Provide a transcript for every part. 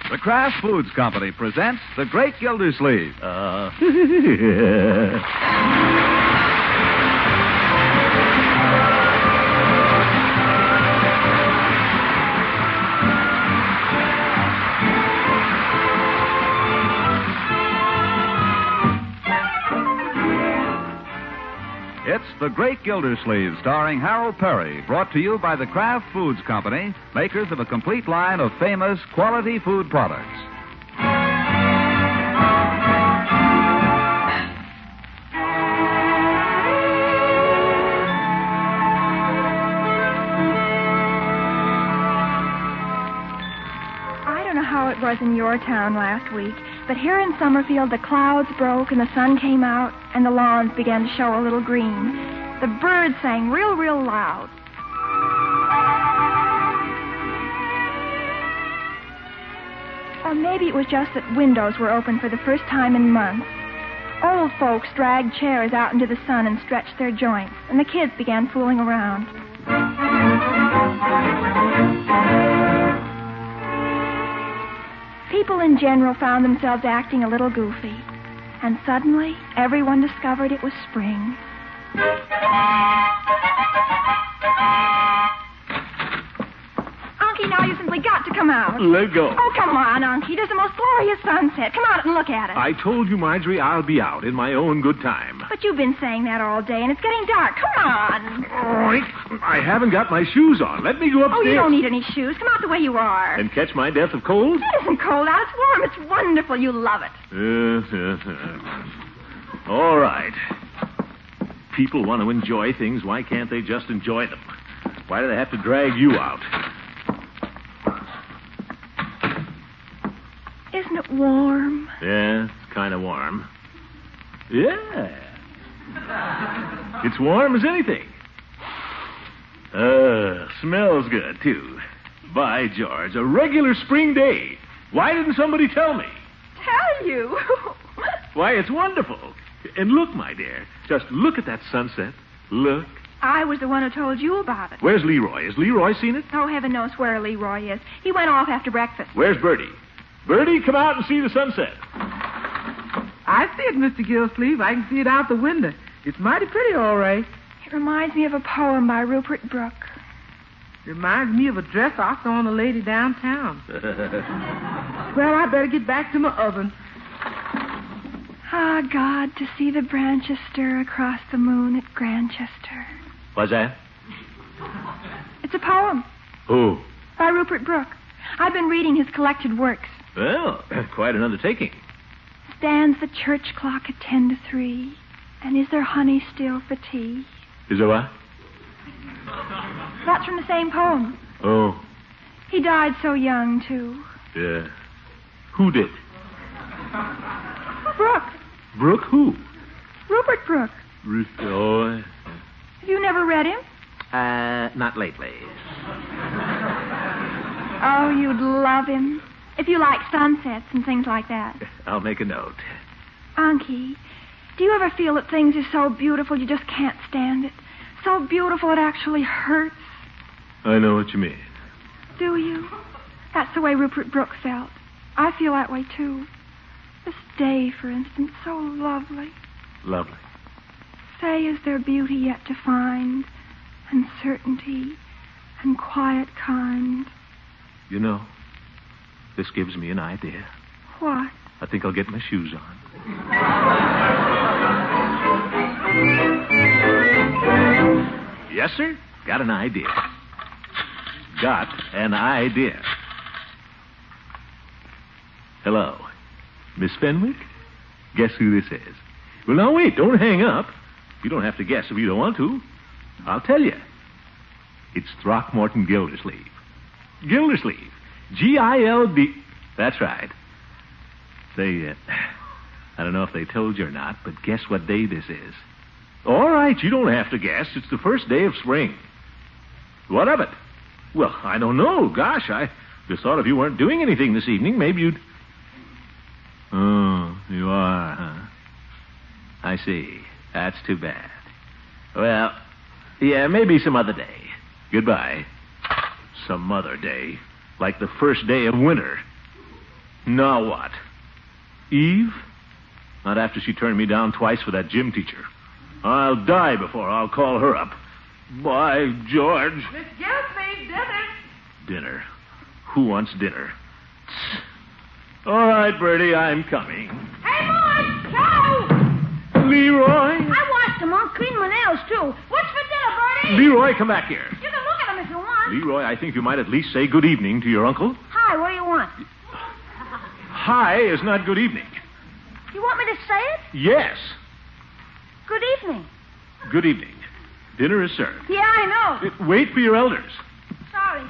The Kraft Foods Company presents The Great Gildersleeve. It's The Great Gildersleeve, starring Harold Perry, brought to you by the Kraft Foods Company, makers of a complete line of famous quality food products. I don't know how it was in your town last week, but here in Summerfield, the clouds broke and the sun came out, and the lawns began to show a little green. The birds sang real, real loud. Or maybe it was just that windows were open for the first time in months. Old folks dragged chairs out into the sun and stretched their joints, and the kids began fooling around. People in general found themselves acting a little goofy. And suddenly, everyone discovered it was spring. Unky, now you simply got to come out. Let go. Oh, come on, Unky. There's the most glorious sunset. Come out and look at it. I told you, Marjorie, I'll be out in my own good time. But you've been saying that all day, and it's getting dark. Come on. All right. I haven't got my shoes on. Let me go upstairs. Oh, you don't need any shoes. Come out the way you are. And catch my death of cold? It isn't cold out. It's warm. It's wonderful. You love it. All right. People want to enjoy things. Why can't they just enjoy them? Why do they have to drag you out? Isn't it warm? Yeah, it's kind of warm. Yeah. It's warm as anything. Smells good, too. By George, a regular spring day. Why didn't somebody tell me? Tell you? Why, it's wonderful. And look, my dear, just look at that sunset. Look. I was the one who told you about it. Where's Leroy? Has Leroy seen it? Oh, heaven knows where Leroy is. He went off after breakfast. Where's Bertie? Bertie, come out and see the sunset. I see it, Mr. Gildersleeve. I can see it out the window. It's mighty pretty, all right. It reminds me of a poem by Rupert Brooke. Reminds me of a dress I saw on a lady downtown. Well, I better get back to my oven. Ah, God, to see the branches stir across the moon at Grantchester. What's that? It's a poem. Who? By Rupert Brooke. I've been reading his collected works. Well, quite an undertaking. Stands the church clock at 10 to 3, and is there honey still for tea? Is there what? That's from the same poem. Oh. He died so young, too. Yeah. Who did? Brooke. Brooke who? Rupert Brooke. Oh. Have you never read him? Not lately. Oh, you'd love him. If you like sunsets and things like that. I'll make a note. Unky, do you ever feel that things are so beautiful you just can't stand it? So beautiful it actually hurts? I know what you mean. Do you? That's the way Rupert Brooke felt. I feel that way, too. This day, for instance, so lovely. Lovely. Say, is there beauty yet to find, and certainty, and quiet kind? You know, this gives me an idea. What? I think I'll get my shoes on. Yes, sir. Got an idea. Got an idea. Hello. Miss Fenwick? Guess who this is? Well, now, wait. Don't hang up. You don't have to guess if you don't want to. I'll tell you. It's Throckmorton Gildersleeve. Gildersleeve. G-I-L-D... That's right. Say, I don't know if they told you or not, but guess what day this is. All right, you don't have to guess. It's the first day of spring. What of it? Well, I don't know. Gosh, I just thought if you weren't doing anything this evening, maybe you'd... Oh, you are, huh? I see. That's too bad. Well, yeah, maybe some other day. Goodbye. Some other day. Like the first day of winter. Now what? Eve? Not after she turned me down twice for that gym teacher. I'll die before I'll call her up. By George. Miss Gildersleeve, dinner. Dinner? Who wants dinner? All right, Bertie, I'm coming. Hey, boy, Joe! Leroy? I washed them. I'll clean my nails, too. What's for dinner, Bertie? Leroy, come back here. You can look at them if you want. Leroy, I think you might at least say good evening to your uncle. Hi, what do you want? Hi is not good evening. You want me to say it? Yes. Good evening. Good evening. Dinner is served. Yeah, I know. Wait for your elders. Sorry.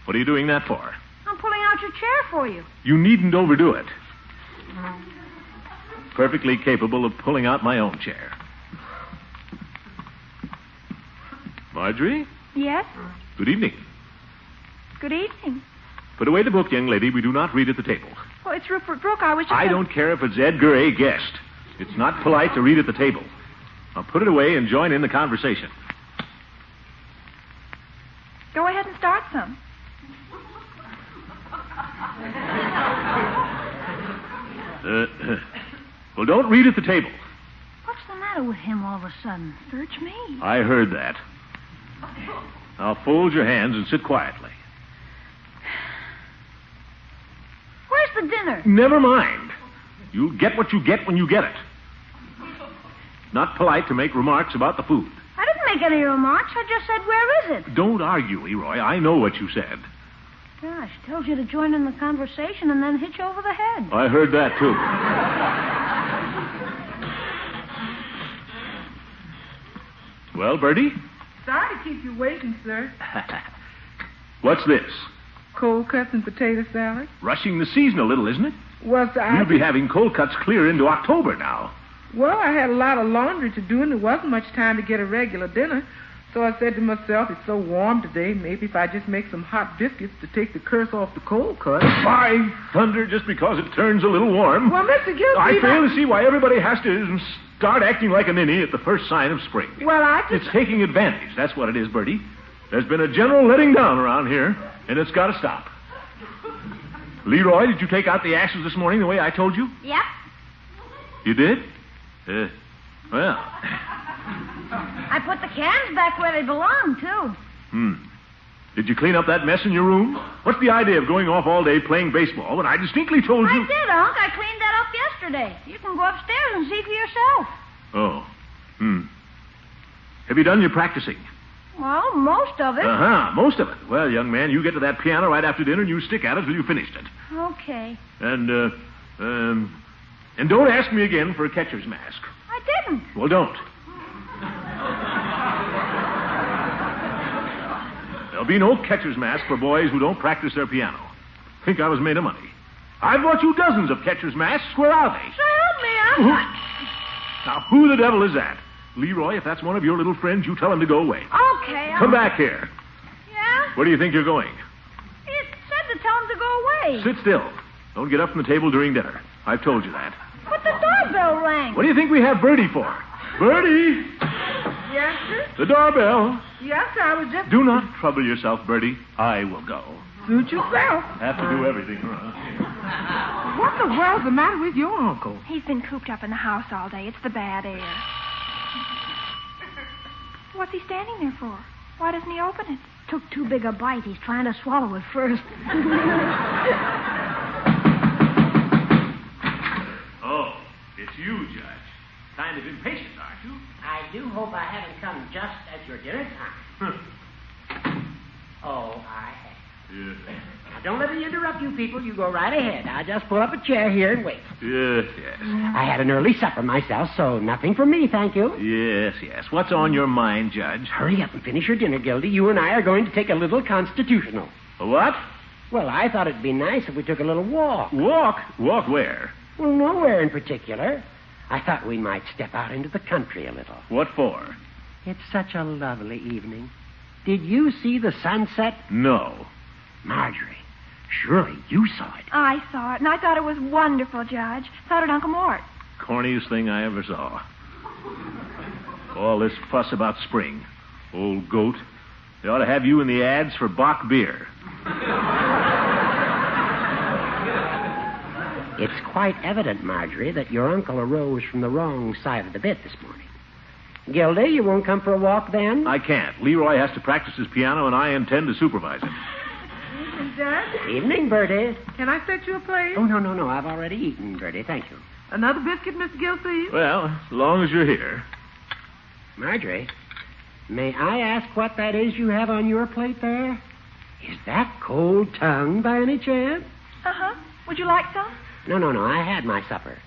What are you doing that for? I'm pulling out your chair for you. You needn't overdo it. Perfectly capable of pulling out my own chair. Marjorie? Yes? Good evening. Good evening. Put away the book, young lady. We do not read at the table. Oh, it's Rupert Brooke. I was just... I don't care if it's Edgar A. Guest. It's not polite to read at the table. Now put it away and join in the conversation. Go ahead and start some. Well, don't read at the table. What's the matter with him all of a sudden? Search me. I heard that. Now fold your hands and sit quietly. Where's the dinner? Never mind. You'll get what you get when you get it. Not polite to make remarks about the food. I didn't make any remarks. I just said, where is it? Don't argue, Leroy. I know what you said. Gosh, tells you to join in the conversation and then hit you over the head. I heard that, too. Well, Bertie? Sorry to keep you waiting, sir. What's this? Cold cuts and potato salad. Rushing the season a little, isn't it? Well, sir, You'll be having cold cuts clear into October now. Well, I had a lot of laundry to do, and there wasn't much time to get a regular dinner. So I said to myself, it's so warm today, maybe if I just make some hot biscuits to take the curse off the cold cuts. By thunder, just because it turns a little warm. Well, Mr. Gildersleeve... I fail to see why everybody has to start acting like a ninny at the first sign of spring. Well, I just... It's taking advantage. That's what it is, Bertie. There's been a general letting down around here, and it's got to stop. Leroy, did you take out the ashes this morning the way I told you? Yep. You did? Well... I put the cans back where they belong, too. Did you clean up that mess in your room? What's the idea of going off all day playing baseball when I distinctly told you... I did, Unc. I cleaned that up yesterday. You can go upstairs and see for yourself. Oh. Have you done your practicing? Well, most of it. Most of it. Well, young man, you get to that piano right after dinner and you stick at it till you finished it. Okay. And don't ask me again for a catcher's mask. I didn't. Well, don't. There'll be no catcher's mask for boys who don't practice their piano. Think I was made of money. I've bought you dozens of catcher's masks. Where are they? So help me, Unc. Now, who the devil is that? Leroy, if that's one of your little friends, you tell him to go away. Okay, Come back here. Yeah? Where do you think you're going? It said to tell him to go away. Sit still. Don't get up from the table during dinner. I've told you that. But the doorbell rang. What do you think we have Bertie for? Bertie! Yes, sir? The doorbell. Yes, sir, I was just... Do not trouble yourself, Bertie. I will go. Suit yourself. Have to do everything around here. What the world's the matter with your uncle? He's been cooped up in the house all day. It's the bad air. What's he standing there for? Why doesn't he open it? Took too big a bite. He's trying to swallow it first. Oh, it's you, Judge. Kind of impatient, aren't you? I do hope I haven't come just at your dinner time. Oh, I have. Yes. Now, don't let me interrupt you people. You go right ahead. I'll just pull up a chair here and wait. Yes. I had an early supper myself, so nothing from me, thank you. Yes. What's on your mind, Judge? Hurry up and finish your dinner, Gildy. You and I are going to take a little constitutional. A what? Well, I thought it'd be nice if we took a little walk. Walk? Walk where? Well, nowhere in particular. I thought we might step out into the country a little. What for? It's such a lovely evening. Did you see the sunset? No. Marjorie, surely you saw it. I saw it, and I thought it was wonderful, Judge. So did Uncle Mort. Corniest thing I ever saw. All this fuss about spring. Old goat. They ought to have you in the ads for Bach beer. It's quite evident, Marjorie, that your uncle arose from the wrong side of the bed this morning. Gildy, you won't come for a walk then? I can't. Leroy has to practice his piano, and I intend to supervise him. Evening, Dad. Evening, Bertie. Can I set you a plate? Oh, no. I've already eaten, Bertie. Thank you. Another biscuit, Mr. Gildersleeve? Well, as long as you're here. Marjorie, may I ask what that is you have on your plate there? Is that cold tongue by any chance? Uh-huh. Would you like some? No. I had my supper.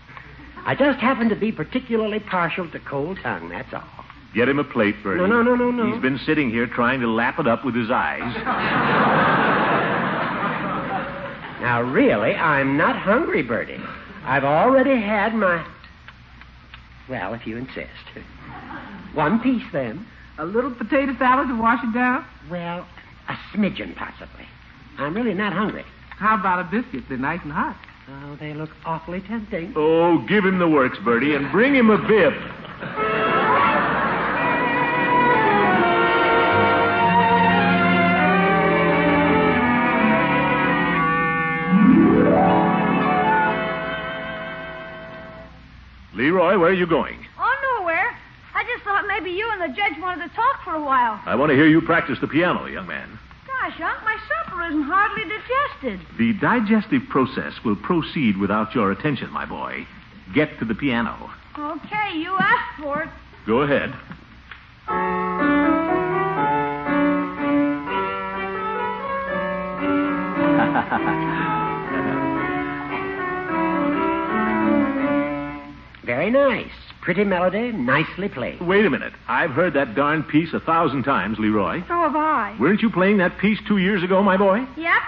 I just happen to be particularly partial to cold tongue, that's all. Get him a plate, Bertie. No. He's been sitting here trying to lap it up with his eyes. Now, really, I'm not hungry, Bertie. I've already had my... Well, if you insist. One piece, then. A little potato salad to wash it down? Well, a smidgen, possibly. I'm really not hungry. How about a biscuit? They're nice and hot. Oh, they look awfully tempting. Oh, give him the works, Bertie, and bring him a bib. Leroy, where are you going? Oh, nowhere. I just thought maybe you and the judge wanted to talk for a while. I want to hear you practice the piano, young man. Gosh, Unc, my supper isn't hardly digested. The digestive process will proceed without your attention, my boy. Get to the piano. Okay, you asked for it. Go ahead. Very nice. Pretty melody, nicely played. Wait a minute. I've heard that darn piece 1,000 times, Leroy. So have I. Weren't you playing that piece 2 years ago, my boy? Yep.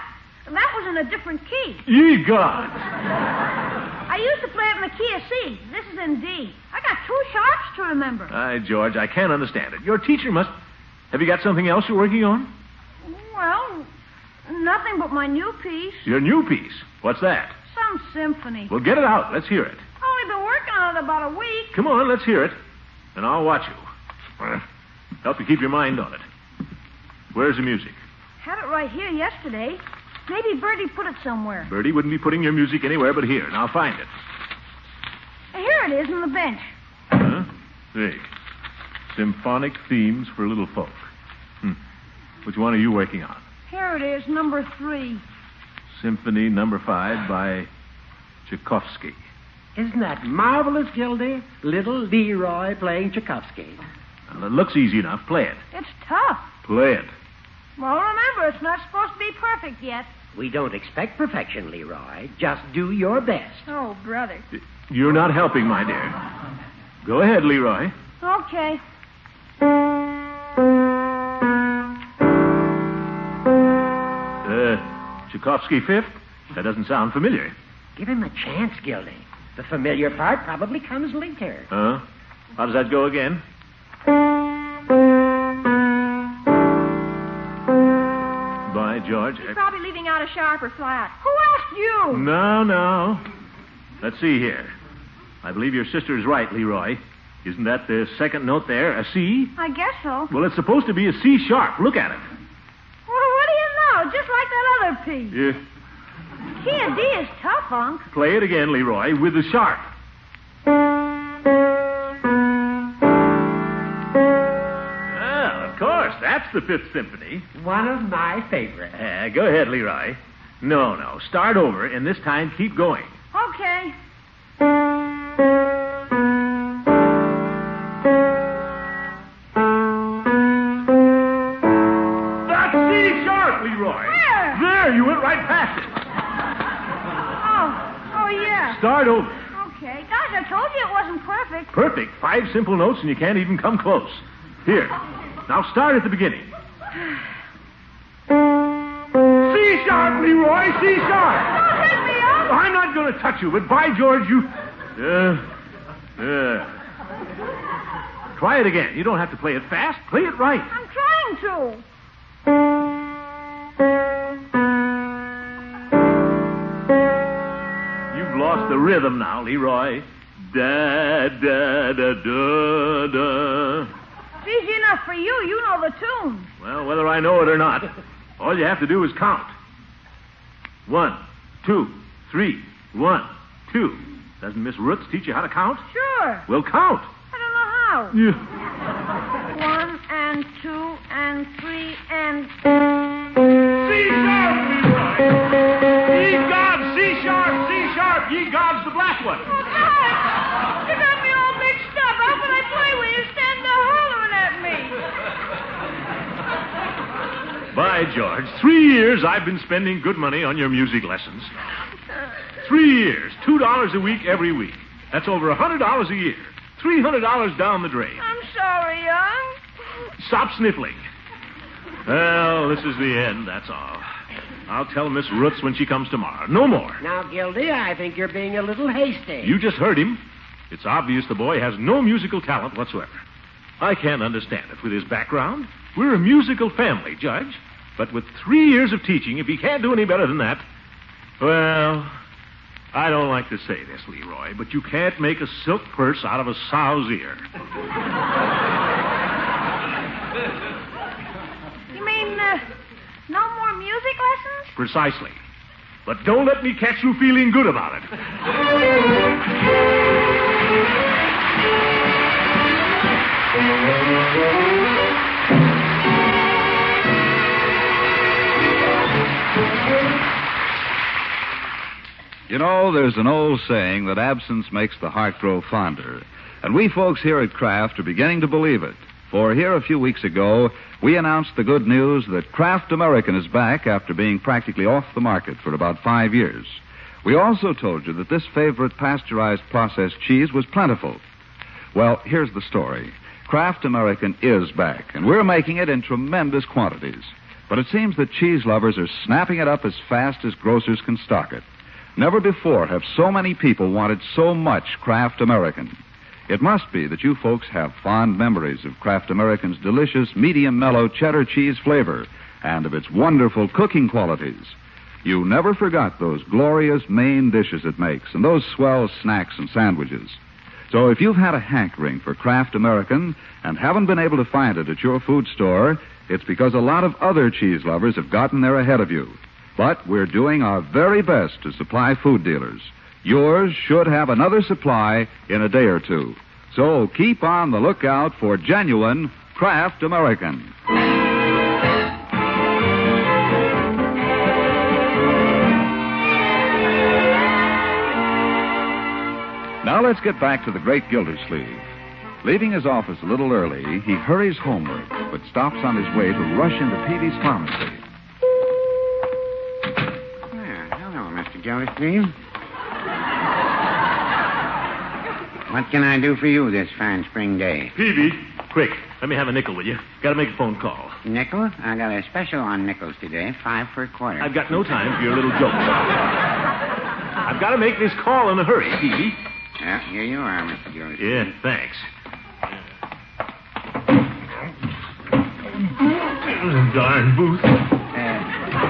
That was in a different key. Ye gods! I used to play it in the key of C. This is in D. I got 2 sharps to remember. George, I can't understand it. Your teacher must... Have you got something else you're working on? Well, nothing but my new piece. Your new piece? What's that? Some symphony. Well, get it out. Let's hear it. Only been working on it about a week. Come on, let's hear it. And I'll watch you. Help you keep your mind on it. Where's the music? Had it right here yesterday. Maybe Bertie put it somewhere. Bertie wouldn't be putting your music anywhere but here. Now find it. Here it is on the bench. Huh? Say. Symphonic themes for little folk. Which one are you working on? Here it is, number 3. Symphony number 5 by Tchaikovsky. Isn't that marvelous, Gildy? Little Leroy playing Tchaikovsky. Well, it looks easy enough. Play it. It's tough. Play it. Well, remember, it's not supposed to be perfect yet. We don't expect perfection, Leroy. Just do your best. Oh, brother. You're not helping, my dear. Go ahead, Leroy. Okay. Tchaikovsky 5th? That doesn't sound familiar. Give him a chance, Gildy. The familiar part probably comes later. Huh? How does that go again? By George. He's probably leaving out a sharp or flat. Who asked you? No. Let's see here. I believe your sister is right, Leroy. Isn't that the second note there, a C? I guess so. Well, it's supposed to be a C sharp. Look at it. Well, what do you know? Just like that other piece. Yeah. Key of D is tough, Unc. Play it again, Leroy, with the sharp. Well, of course, that's the 5th Symphony. One of my favorites. Go ahead, Leroy. No. Start over, and this time keep going. Okay. That's C sharp, Leroy. Where? There, you went right past it. Oh, yeah. Start over. Okay. Gosh, I told you it wasn't perfect. Perfect. 5 simple notes, and you can't even come close. Here. Now start at the beginning. C sharp, Leroy. C sharp. Don't hit me, Unc. I'm not going to touch you, but by George, you... Try it again. You don't have to play it fast. Play it right. I'm trying to. You've lost the rhythm now, Leroy. Da, da, da, da, da. It's easy enough for you. You know the tune. Well, whether I know it or not, all you have to do is count. 1, 2, 3, 1, 2. Doesn't Miss Roots teach you how to count? Sure. Well, count. I don't know how. Yeah. 1 and 2 and 3 and... C sharp, Leroy. Ye gods, C sharp, C sharp. Ye gods, the black one. Oh, God! You got me all mixed up. How can I play when you stand there hollering at me? By George, 3 years I've been spending good money on your music lessons. 3 years, $2 a week every week. That's over $100 a year. $300 down the drain. I'm sorry, young. Stop sniffling. Well, this is the end, that's all. I'll tell Miss Roots when she comes tomorrow. No more. Now, Gildy, I think you're being a little hasty. You just heard him. It's obvious the boy has no musical talent whatsoever. I can't understand it with his background. We're a musical family, Judge. But with 3 years of teaching, if he can't do any better than that, well, I don't like to say this, Leroy, but you can't make a silk purse out of a sow's ear. You mean, no more music lessons? Precisely. But don't let me catch you feeling good about it. You know, there's an old saying that absence makes the heart grow fonder. And we folks here at Kraft are beginning to believe it. For here a few weeks ago, we announced the good news that Kraft American is back after being practically off the market for about 5 years. We also told you that this favorite pasteurized processed cheese was plentiful. Well, here's the story. Kraft American is back, and we're making it in tremendous quantities. But it seems that cheese lovers are snapping it up as fast as grocers can stock it. Never before have so many people wanted so much Kraft American. It must be that you folks have fond memories of Kraft American's delicious, medium mellow cheddar cheese flavor and of its wonderful cooking qualities. You never forgot those glorious main dishes it makes and those swell snacks and sandwiches. So if you've had a hankering for Kraft American and haven't been able to find it at your food store, it's because a lot of other cheese lovers have gotten there ahead of you. But we're doing our very best to supply food dealers. Yours should have another supply in a day or two. So keep on the lookout for genuine Kraft American. Now let's get back to the great Gildersleeve. Leaving his office a little early, he hurries homeward, but stops on his way to rush into Peavy's pharmacy. Gildersleeve? What can I do for you this fine spring day? Peavy, quick. Let me have a nickel, will you? Got to make a phone call. Nickel? I got a special on nickels today, 5 for a quarter. I've got no time for your little jokes. I've got to make this call in a hurry, Peavy. Yeah, here you are, Mr. Gildersleeve. Yeah, thanks. Darn booth.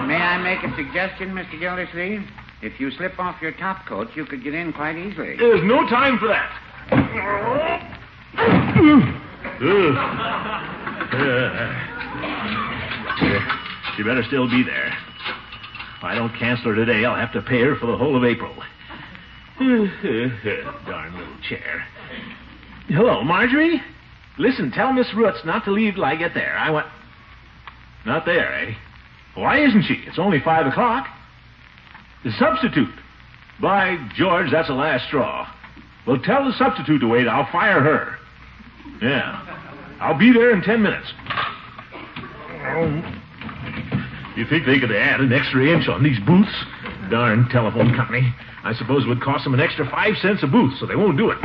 May I make a suggestion, Mr. Gildersleeve? If you slip off your top coat, you could get in quite easily. There's no time for that. She better still be there. If I don't cancel her today, I'll have to pay her for the whole of April. Darn little chair. Hello, Marjorie? Listen, tell Miss Roots not to leave till I get there. I want... Not there, eh? Why isn't she? It's only 5 o'clock. The substitute. By George, that's the last straw. Well, tell the substitute to wait. I'll fire her. Yeah. I'll be there in 10 minutes. You think they could add an extra inch on these booths? Darn telephone company. I suppose it would cost them an extra 5 cents a booth, so they won't do it.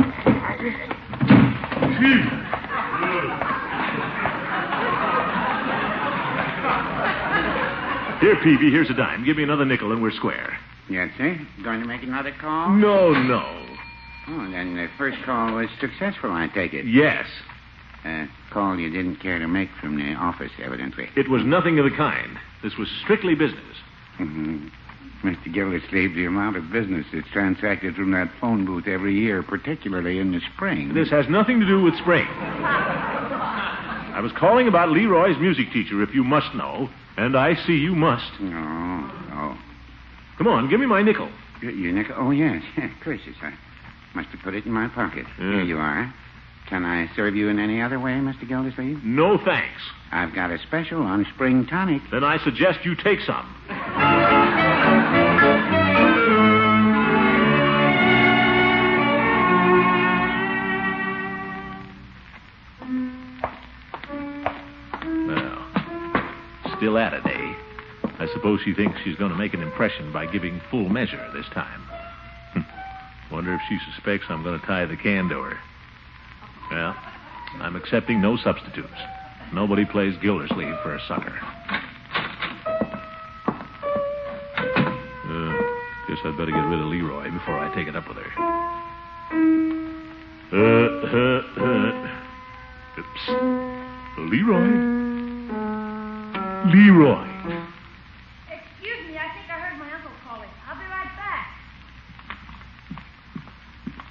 Here, Peavy, here's a dime. Give me another nickel and we're square. Yes, sir. Going to make another call? No. Oh, then the first call was successful, I take it. Yes. Call you didn't care to make from the office, evidently. It was nothing of the kind. This was strictly business. Mm-hmm. Mr. Gildersleeve, the amount of business that's transacted from that phone booth every year, particularly in the spring. This has nothing to do with spring. I was calling about Leroy's music teacher, if you must know, and I see you must. Oh. Come on, give me my nickel. Your nickel? Oh, yes. Gracious, I must have put it in my pocket. Here you are. Can I serve you in any other way, Mr. Gildersleeve? No, thanks. I've got a special on spring tonic. Then I suggest you take some. Well, still at it, eh? I suppose she thinks she's going to make an impression by giving full measure this time. Wonder if she suspects I'm going to tie the can to her. Well, I'm accepting no substitutes. Nobody plays Gildersleeve for a sucker. Guess I'd better get rid of Leroy before I take it up with her. Oops. Leroy? Leroy. Excuse me, I think I heard my uncle calling. I'll be right back.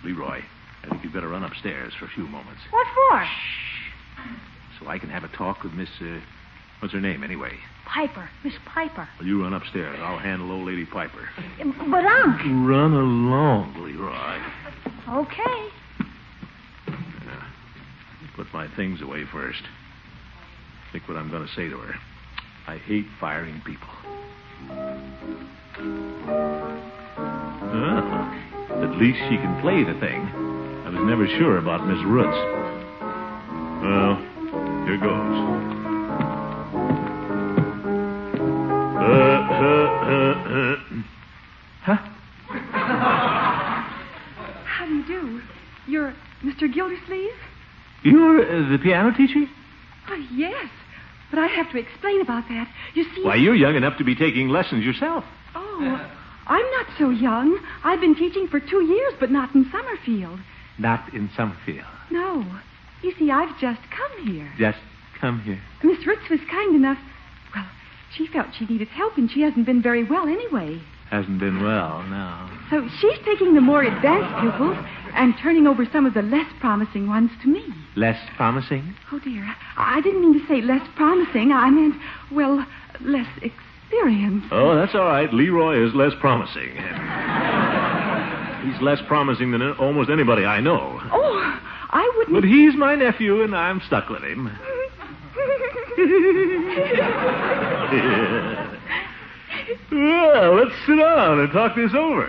Leroy, I think you'd better run upstairs for a few moments. What for? So I can have a talk with Miss, what's her name anyway? Piper. Miss Piper. Well, you run upstairs. I'll handle old lady Piper. But, Unc. Run along, Leroy. Okay. Put my things away first. Think what I'm going to say to her. I hate firing people. At least she can play the thing. I was never sure about Miss Roots. Well, here goes. Huh? How do you do? You're Mr. Gildersleeve? You're the piano teacher? Oh, yes. But I have to explain about that. You see... Why, you're young enough to be taking lessons yourself. Oh, I'm not so young. I've been teaching for 2 years, but not in Summerfield. Not in Summerfield. No. You see, I've just come here. Just come here. Miss Roots was kind enough... Well, she felt she needed help, and she hasn't been very well anyway. Hasn't been well, no. So she's taking the more advanced pupils and turning over some of the less promising ones to me. Less promising? Oh, dear. I didn't mean to say less promising. I meant, well, less experienced. Oh, that's all right. Leroy is less promising. He's less promising than almost anybody I know. Oh, I wouldn't... But he's my nephew, and I'm stuck with him. Well, let's sit down and talk this over.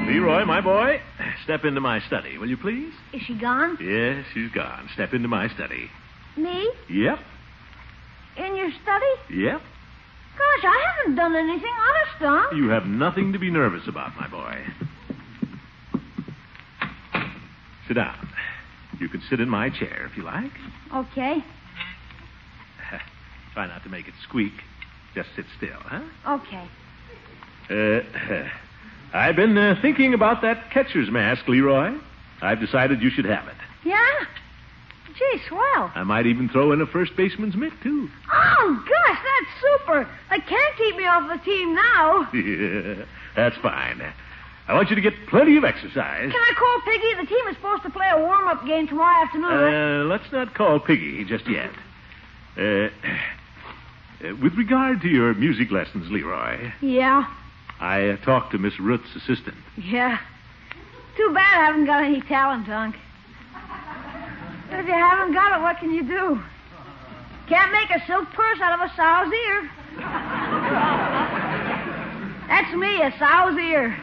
Leroy, my boy, step into my study, will you please? Is she gone? Yes, she's gone. Step into my study. Me? Yep. In your study? Yep. Gosh, I haven't done anything. Honest, Unc. You have nothing to be nervous about, my boy. Sit down. You can sit in my chair if you like. Okay. Try not to make it squeak. Just sit still, huh? Okay. I've been thinking about that catcher's mask, Leroy. I've decided you should have it. Yeah? Gee, swell. I might even throw in a first baseman's mitt, too. Oh, gosh, that's super. They can't keep me off the team now. Yeah, that's fine. I want you to get plenty of exercise. Can I call Piggy? The team is supposed to play a warm-up game tomorrow afternoon. Let's not call Piggy just yet. With regard to your music lessons, Leroy, Yeah? I talked to Miss Root's assistant. Yeah. Too bad I haven't got any talent, Unc. But if you haven't got it, what can you do? Can't make a silk purse out of a sow's ear. That's me, a sow's ear.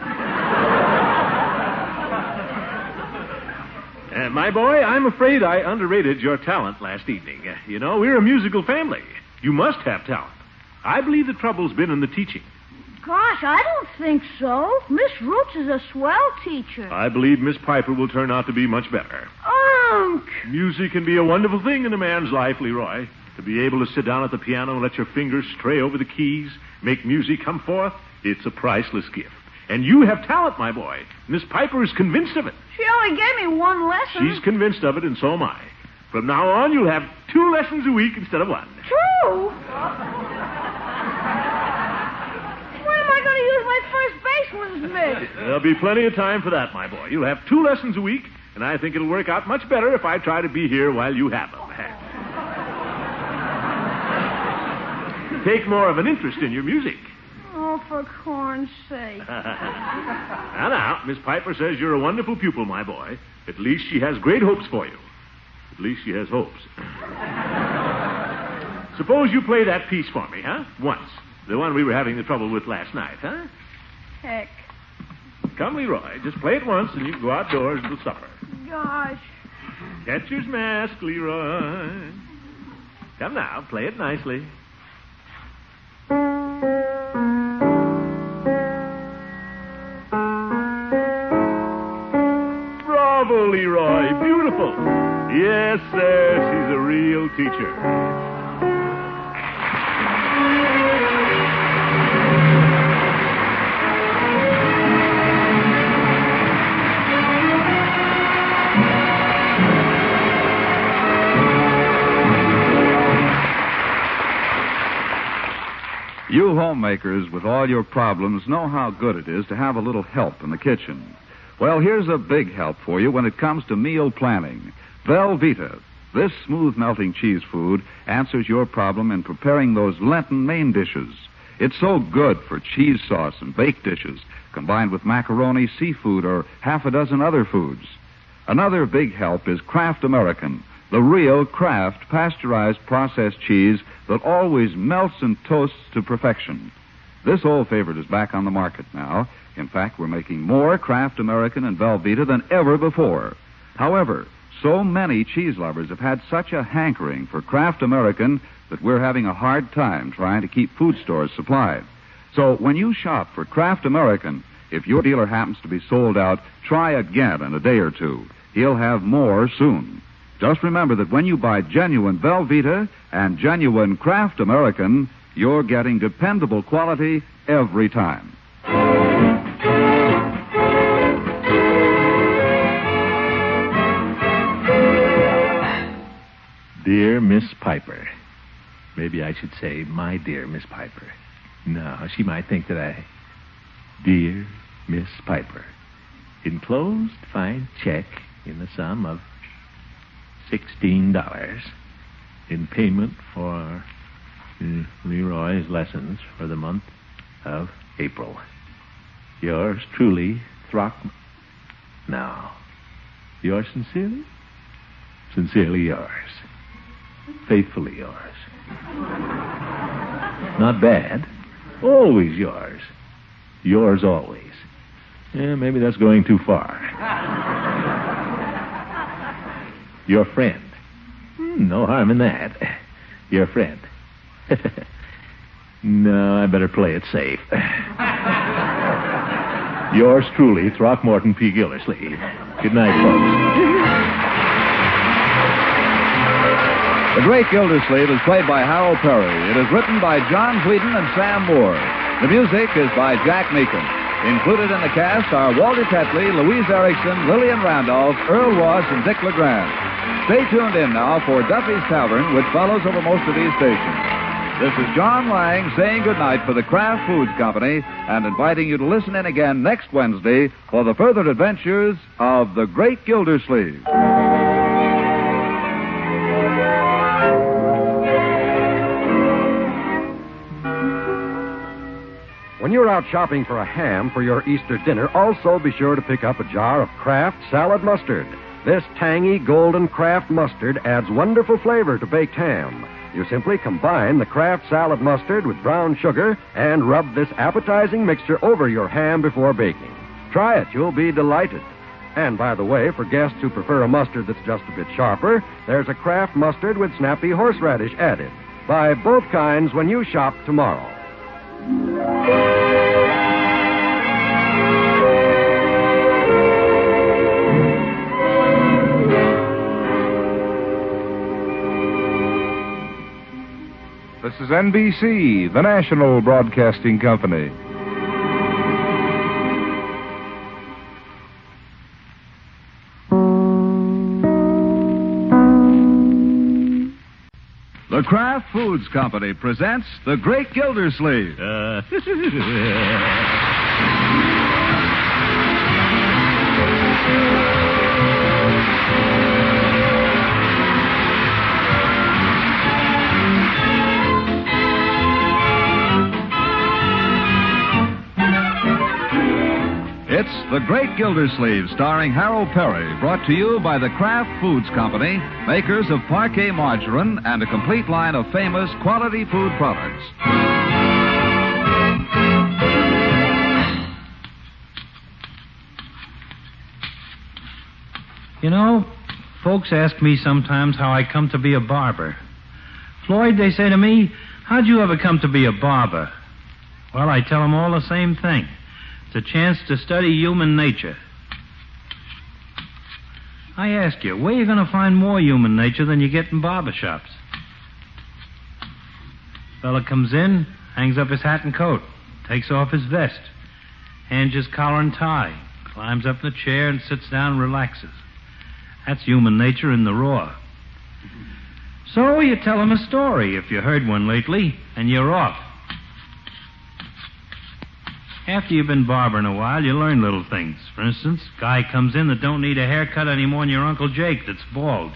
My boy, I'm afraid I underrated your talent last evening. You know, we're a musical family. You must have talent. I believe the trouble's been in the teaching. Gosh, I don't think so. Miss Roots is a swell teacher. I believe Miss Piper will turn out to be much better. Unc! Music can be a wonderful thing in a man's life, Leroy. To be able to sit down at the piano and let your fingers stray over the keys, make music come forth, it's a priceless gift. And you have talent, my boy. Miss Piper is convinced of it. She only gave me one lesson. She's convinced of it, and so am I. From now on, you'll have 2 lessons a week instead of 1. 2? When am I going to use my first baseman's mitt? There'll be plenty of time for that, my boy. You'll have 2 lessons a week, And I think it'll work out much better if I try to be here while you have them. Take more of an interest in your music. Oh, for corn's sake. Now, Miss Piper says you're a wonderful pupil, my boy. At least she has great hopes for you. At least she has hopes. Suppose you play that piece for me, huh? Once. The one we were having the trouble with last night, huh? Heck. Come, Leroy. Just play it once, and you can go outdoors until supper. Gosh. Catcher's mask, Leroy. Come now, play it nicely. Bravo, Leroy. Beautiful. Yes, sir. She's a real teacher. You homemakers with all your problems know how good it is to have a little help in the kitchen. Well, here's a big help for you when it comes to meal planning. Velveeta. This smooth melting cheese food answers your problem in preparing those Lenten main dishes. It's so good for cheese sauce and baked dishes, combined with macaroni, seafood, or half a dozen other foods. Another big help is Kraft American, the real Kraft pasteurized processed cheese that always melts and toasts to perfection. This old favorite is back on the market now. In fact, we're making more Kraft American and Velveeta than ever before. However, so many cheese lovers have had such a hankering for Kraft American that we're having a hard time trying to keep food stores supplied. So when you shop for Kraft American, if your dealer happens to be sold out, try again in a day or two. He'll have more soon. Just remember that when you buy genuine Velveeta and genuine Kraft American, you're getting dependable quality every time. Dear Miss Piper. Maybe I should say, my dear Miss Piper. No, she might think that I... Dear Miss Piper. Enclosed fine check in the sum of $16 in payment for Leroy's lessons for the month of April. Yours truly, Now, yours sincerely? Sincerely yours. Faithfully yours. Not bad. Always yours. Yours always. Maybe that's going too far. Your friend. No harm in that. Your friend. No, I better play it safe. Yours truly, Throckmorton P. Gildersleeve. Good night, folks. The Great Gildersleeve is played by Harold Perry. It is written by John Whedon and Sam Moore. The music is by Jack Meakin. Included in the cast are Walter Tetley, Louise Erickson, Lillian Randolph, Earl Ross, and Dick LeGrand. Stay tuned in now for Duffy's Tavern, which follows over most of these stations. This is John Lang saying goodnight for the Kraft Foods Company and inviting you to listen in again next Wednesday for the further adventures of the Great Gildersleeve. When you're out shopping for a ham for your Easter dinner, also be sure to pick up a jar of Kraft Salad Mustard. This tangy golden Kraft mustard adds wonderful flavor to baked ham. You simply combine the Kraft Salad Mustard with brown sugar and rub this appetizing mixture over your ham before baking. Try it. You'll be delighted. And by the way, for guests who prefer a mustard that's just a bit sharper, there's a Kraft mustard with snappy horseradish added. Buy both kinds when you shop tomorrow. This is NBC, the national broadcasting company. The Kraft Foods Company presents The Great Gildersleeve. Great Gildersleeve, starring Harold Perry, brought to you by the Kraft Foods Company, makers of Parquet Margarine and a complete line of famous quality food products. You know, folks ask me sometimes how I come to be a barber. Floyd, they say to me, how'd you ever come to be a barber? Well, I tell them all the same thing. It's a chance to study human nature. I ask you, where are you going to find more human nature than you get in barber shops? Fella comes in, hangs up his hat and coat, takes off his vest, hands his collar and tie, climbs up in the chair and sits down and relaxes. That's human nature in the raw. So you tell him a story, if you heard one lately, and you're off. After you've been barbering a while, you learn little things. For instance, guy comes in that don't need a haircut any more than your Uncle Jake that's bald.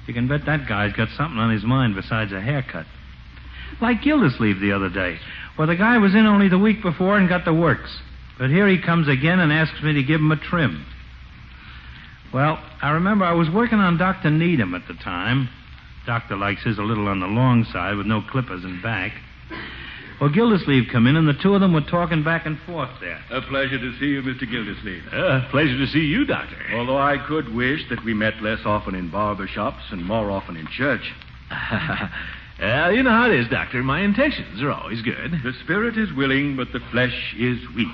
You can bet that guy's got something on his mind besides a haircut. Like Gildersleeve the other day. Well, the guy was in only the week before and got the works. But here he comes again and asks me to give him a trim. Well, I remember I was working on Dr. Needham at the time. Doctor likes his a little on the long side with no clippers in back. Well, Gildersleeve come in, and the two of them were talking back and forth there. A pleasure to see you, Mr. Gildersleeve. Pleasure to see you, Doctor. Although I could wish that we met less often in barber shops and more often in church. You know how it is, Doctor. My intentions are always good. The spirit is willing, but the flesh is weak.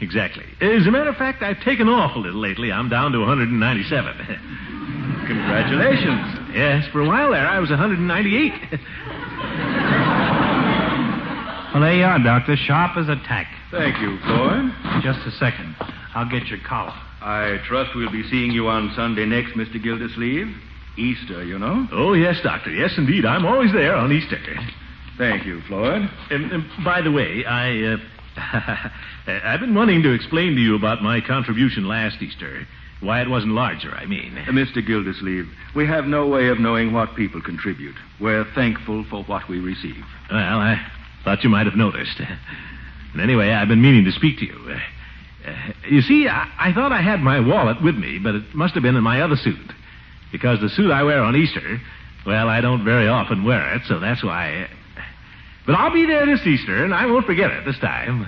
Exactly. As a matter of fact, I've taken off a little lately. I'm down to 197. Congratulations. Yes, for a while there, I was 198. Well, there you are, Doctor. Sharp as a tack. Thank you, Floyd. Just a second. I'll get your collar. I trust we'll be seeing you on Sunday next, Mr. Gildersleeve. Easter, you know. Oh, yes, Doctor. Yes, indeed. I'm always there on Easter. Thank you, Floyd. By the way, I've been wanting to explain to you about my contribution last Easter. Why it wasn't larger, I mean. Mr. Gildersleeve, we have no way of knowing what people contribute. We're thankful for what we receive. Well, I thought you might have noticed. And anyway, I've been meaning to speak to you. You see, I thought I had my wallet with me, but it must have been in my other suit. Because the suit I wear on Easter, well, I don't very often wear it, so that's why. But I'll be there this Easter, and I won't forget it this time.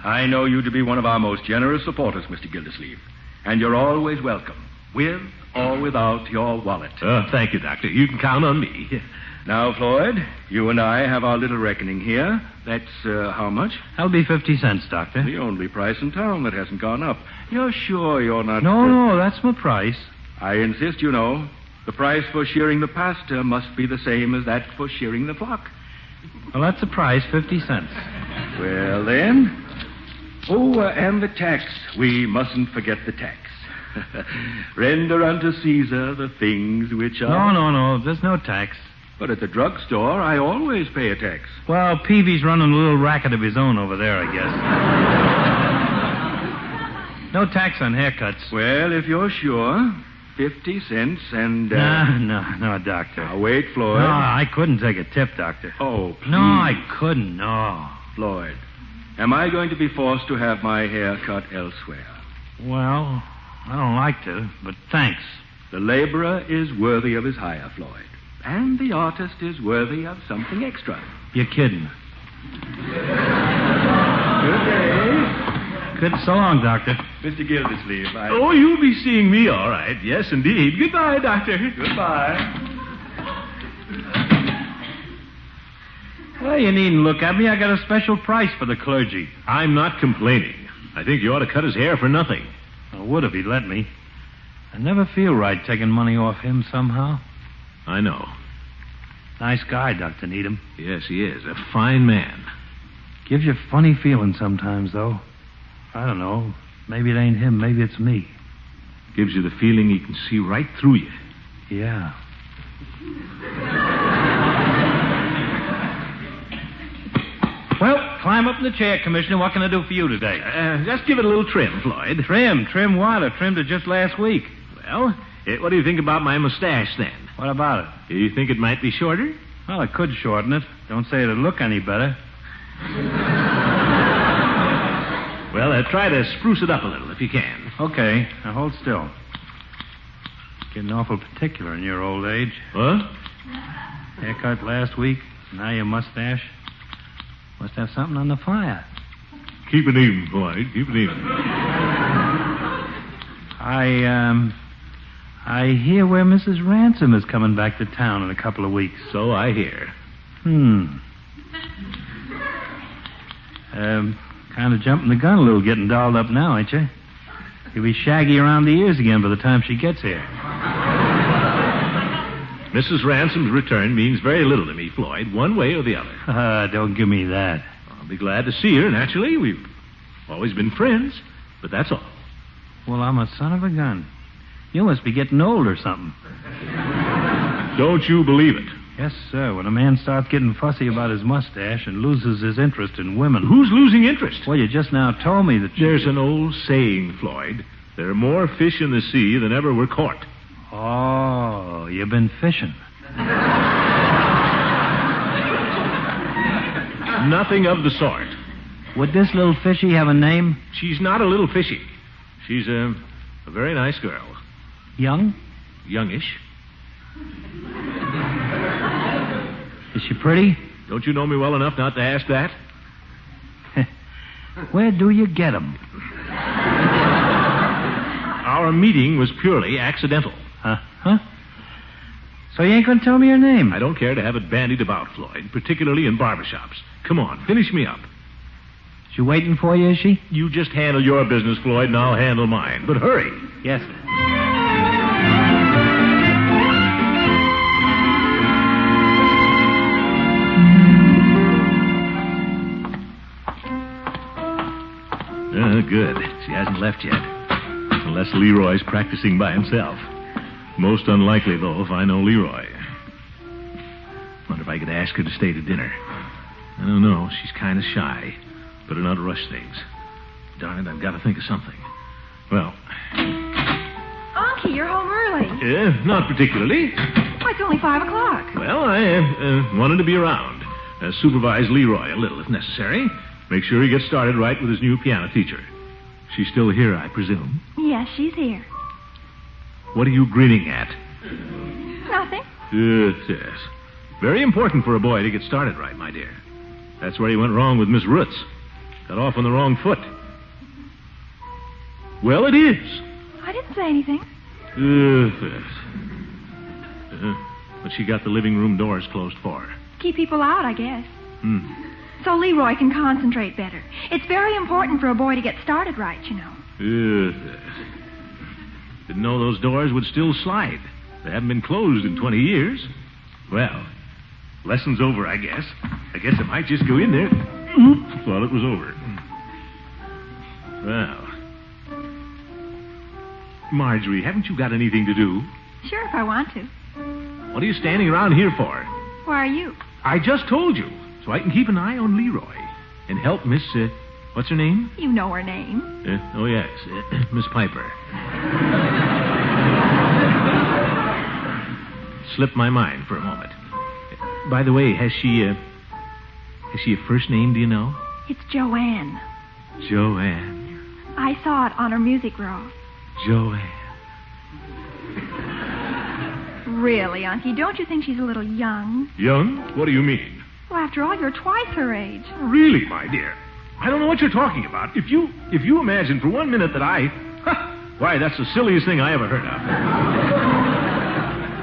I know you to be one of our most generous supporters, Mr. Gildersleeve. And you're always welcome, with or without your wallet. Oh, thank you, Doctor. You can count on me. Now, Floyd, you and I have our little reckoning here. That's how much? That'll be 50 cents, Doctor. The only price in town that hasn't gone up. You're sure you're not... No, that's my price. I insist, you know. The price for shearing the pasture must be the same as that for shearing the flock. Well, that's the price, 50 cents. Well, then... Oh, and the tax. We mustn't forget the tax. Render unto Caesar the things which are... No. There's no tax. But at the drugstore, I always pay a tax. Well, Peavy's running a little racket of his own over there, I guess. No tax on haircuts. Well, if you're sure, 50 cents and... No, Doctor. Now, wait, Floyd. No, I couldn't take a tip, Doctor. Oh, please. No, I couldn't, no. Floyd, am I going to be forced to have my hair cut elsewhere? Well, I don't like to, but thanks. The laborer is worthy of his hire, Floyd. And the artist is worthy of something extra. You're kidding. Good day. Good. So long, Doctor. Mr. Gildersleeve, Oh, you'll be seeing me, all right. Yes, indeed. Goodbye, Doctor. Goodbye. Well, you needn't look at me. I got a special price for the clergy. I'm not complaining. I think you ought to cut his hair for nothing. I would if he'd let me. I never feel right taking money off him somehow. I know. Nice guy, Dr. Needham. Yes, he is. A fine man. Gives you funny feeling sometimes, though. I don't know. Maybe it ain't him. Maybe it's me. Gives you the feeling he can see right through you. Yeah. Well, climb up in the chair, Commissioner. What can I do for you today? Just give it a little trim, Floyd. Trim? Trim what? I trimmed it just last week. Well, what do you think about my mustache, then? What about it? Do you think it might be shorter? Well, I could shorten it. Don't say it'd look any better. Well, try to spruce it up a little if you can. Okay, now hold still. Getting awful particular in your old age. What? Haircut last week, now your mustache. Must have something on the fire. Keep it even, Floyd. Keep it even. I hear where Mrs. Ransom is coming back to town in a couple of weeks. So I hear. Kind of jumping the gun a little, getting dolled up now, ain't you? You'll be shaggy around the ears again by the time she gets here. Mrs. Ransom's return means very little to me, Floyd, one way or the other. Don't give me that. I'll be glad to see her, naturally. We've always been friends, but that's all. Well, I'm a son of a gun. You must be getting old or something. Don't you believe it? Yes, sir. When a man starts getting fussy about his mustache and loses his interest in women... Who's losing interest? Well, you just now told me that... There's an old saying, Floyd. There are more fish in the sea than ever were caught. Oh, you've been fishing. Nothing of the sort. Would this little fishy have a name? She's not a little fishy. She's a very nice girl. Young? Youngish. Is she pretty? Don't you know me well enough not to ask that? Where do you get 'em? Our meeting was purely accidental. Huh? So you ain't going to tell me your name? I don't care to have it bandied about, Floyd, particularly in barbershops. Come on, finish me up. She waiting for you, is she? You just handle your business, Floyd, and I'll handle mine. But hurry. Yes, sir. Good. She hasn't left yet. Unless Leroy's practicing by himself. Most unlikely, though, if I know Leroy. Wonder if I could ask her to stay to dinner. I don't know. She's kind of shy. Better not rush things. Darn it, I've got to think of something. Well... Unky, you're home early. Not particularly. Why, it's only 5 o'clock. Well, I wanted to be around. Supervise Leroy a little, if necessary. Make sure he gets started right with his new piano teacher. She's still here, I presume. Yes, she's here. What are you grinning at? Nothing. Yes. Very important for a boy to get started right, my dear. That's where he went wrong with Miss Roots. Got off on the wrong foot. Well, it is. I didn't say anything. Yes. But she got the living room doors closed for her. Keep people out, I guess. So Leroy can concentrate better. It's very important for a boy to get started right, you know. Yes. Didn't know those doors would still slide. They haven't been closed in 20 years. Well, lesson's over, I guess. I guess I might just go in there. Thought it was over. Well... Marjorie, haven't you got anything to do? Sure, if I want to. What are you standing around here for? Where are you? I just told you, so I can keep an eye on Leroy and help Miss, what's her name? You know her name. Oh, yes, Miss Piper. Slipped my mind for a moment. By the way, has she a first name, do you know? It's Joanne. Joanne. I saw it on her music roll. Joanne. Really, Unky, don't you think she's a little young? Young? What do you mean? Well, after all, you're twice her age. Really, my dear? I don't know what you're talking about. If you imagine for 1 minute that why, that's the silliest thing I ever heard of.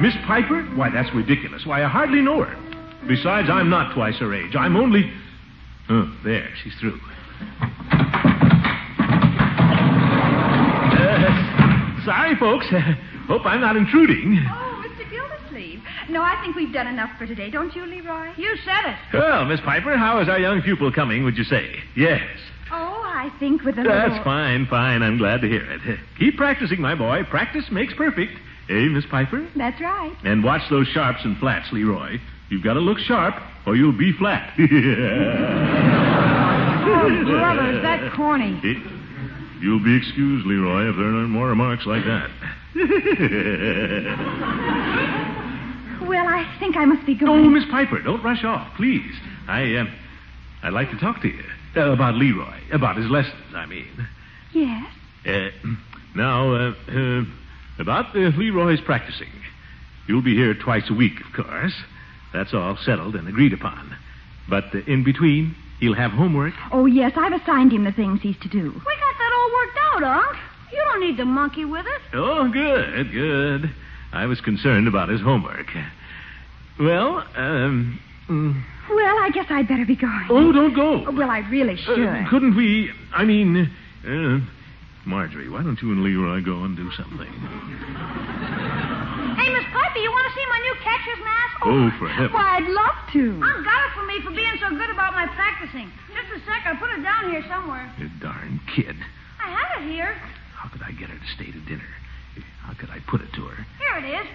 Miss Piper? Why, that's ridiculous. Why, I hardly know her. Besides, I'm not twice her age. I'm only... Oh, there, she's through. Sorry, folks. Hope I'm not intruding. Oh, Mr. Gildersleeve. No, I think we've done enough for today. Don't you, Leroy? You said it. Well, Miss Piper, how is our young pupil coming, would you say? Yes. Oh, I think with a That's little... fine. I'm glad to hear it. Keep practicing, my boy. Practice makes perfect. Eh, Miss Piper? That's right. And watch those sharps and flats, Leroy. You've got to look sharp, or you'll be flat. Oh, brother, is that corny? You'll be excused, Leroy, if there aren't more remarks like that. Well, I think I must be going. Oh, Miss Piper, don't rush off, please. I'd like to talk to you. About Leroy. About his lessons, I mean. Yes? Now, about Leroy's practicing. You'll be here twice a week, of course. That's all settled and agreed upon. But in between, he'll have homework. Oh, yes, I've assigned him the things he's to do. We got that all worked out, Unc. You don't need to monkey with it. Oh, good, good. I was concerned about his homework. Well, Well, I guess I'd better be going. Oh, don't go. Well, I really should. Couldn't we... Marjorie, why don't you and Leroy go and do something? Hey, Miss Piper, you want to see my new catcher's mask? Oh, for heaven. Why, I'd love to. Unc got it for me for being so good about my practicing. Just a sec, I'll put it down here somewhere. You darn kid. I have it here. How could I get her to stay to dinner? How could I put it to her? Here it is.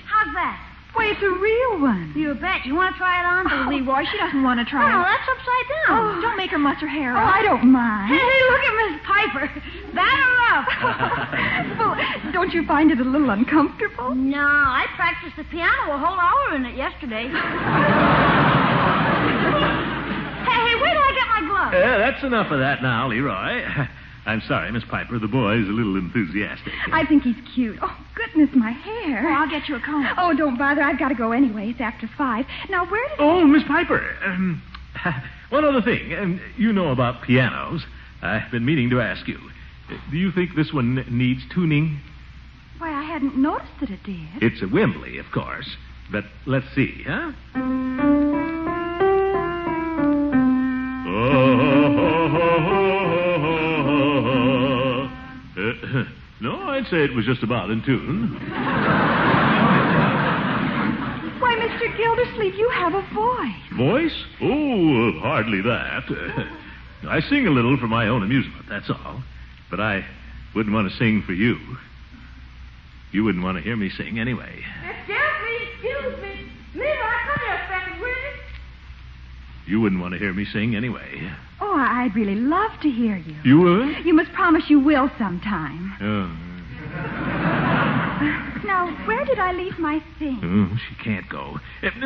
How's that? Why, it's a real one. You bet. You want to try it on? Oh, Leroy, she doesn't want to try Oh, it. that's upside down. Oh, don't make her muss her hair Oh, up. I don't mind. Hey, look at Miss Piper. Bad enough. Well, don't you find it a little uncomfortable? No, I practiced the piano a whole hour in it yesterday. Hey, wait till I get my gloves. That's enough of that now, Leroy. I'm sorry, Miss Piper. The boy's a little enthusiastic. I think he's cute. Oh, goodness, my hair. Oh, I'll get you a comb. Oh, don't bother. I've got to go anyway. It's after 5. Now, where did... Oh, Miss Piper. One other thing. You know about pianos. I've been meaning to ask you. Do you think this one needs tuning? Why, I hadn't noticed that it did. It's a Wembley, of course. But let's see, huh? No, I'd say it was just about in tune. Why, Mr. Gildersleeve, you have a voice. Voice? Oh, hardly that. I sing a little for my own amusement, that's all. But I wouldn't want to sing for you. You wouldn't want to hear me sing anyway. Excuse me. Leroy, come here a second, will you? You wouldn't want to hear me sing anyway. Oh, I'd really love to hear you. You would? You must promise you will sometime. Oh. Now, where did I leave my thing? Oh, she can't go.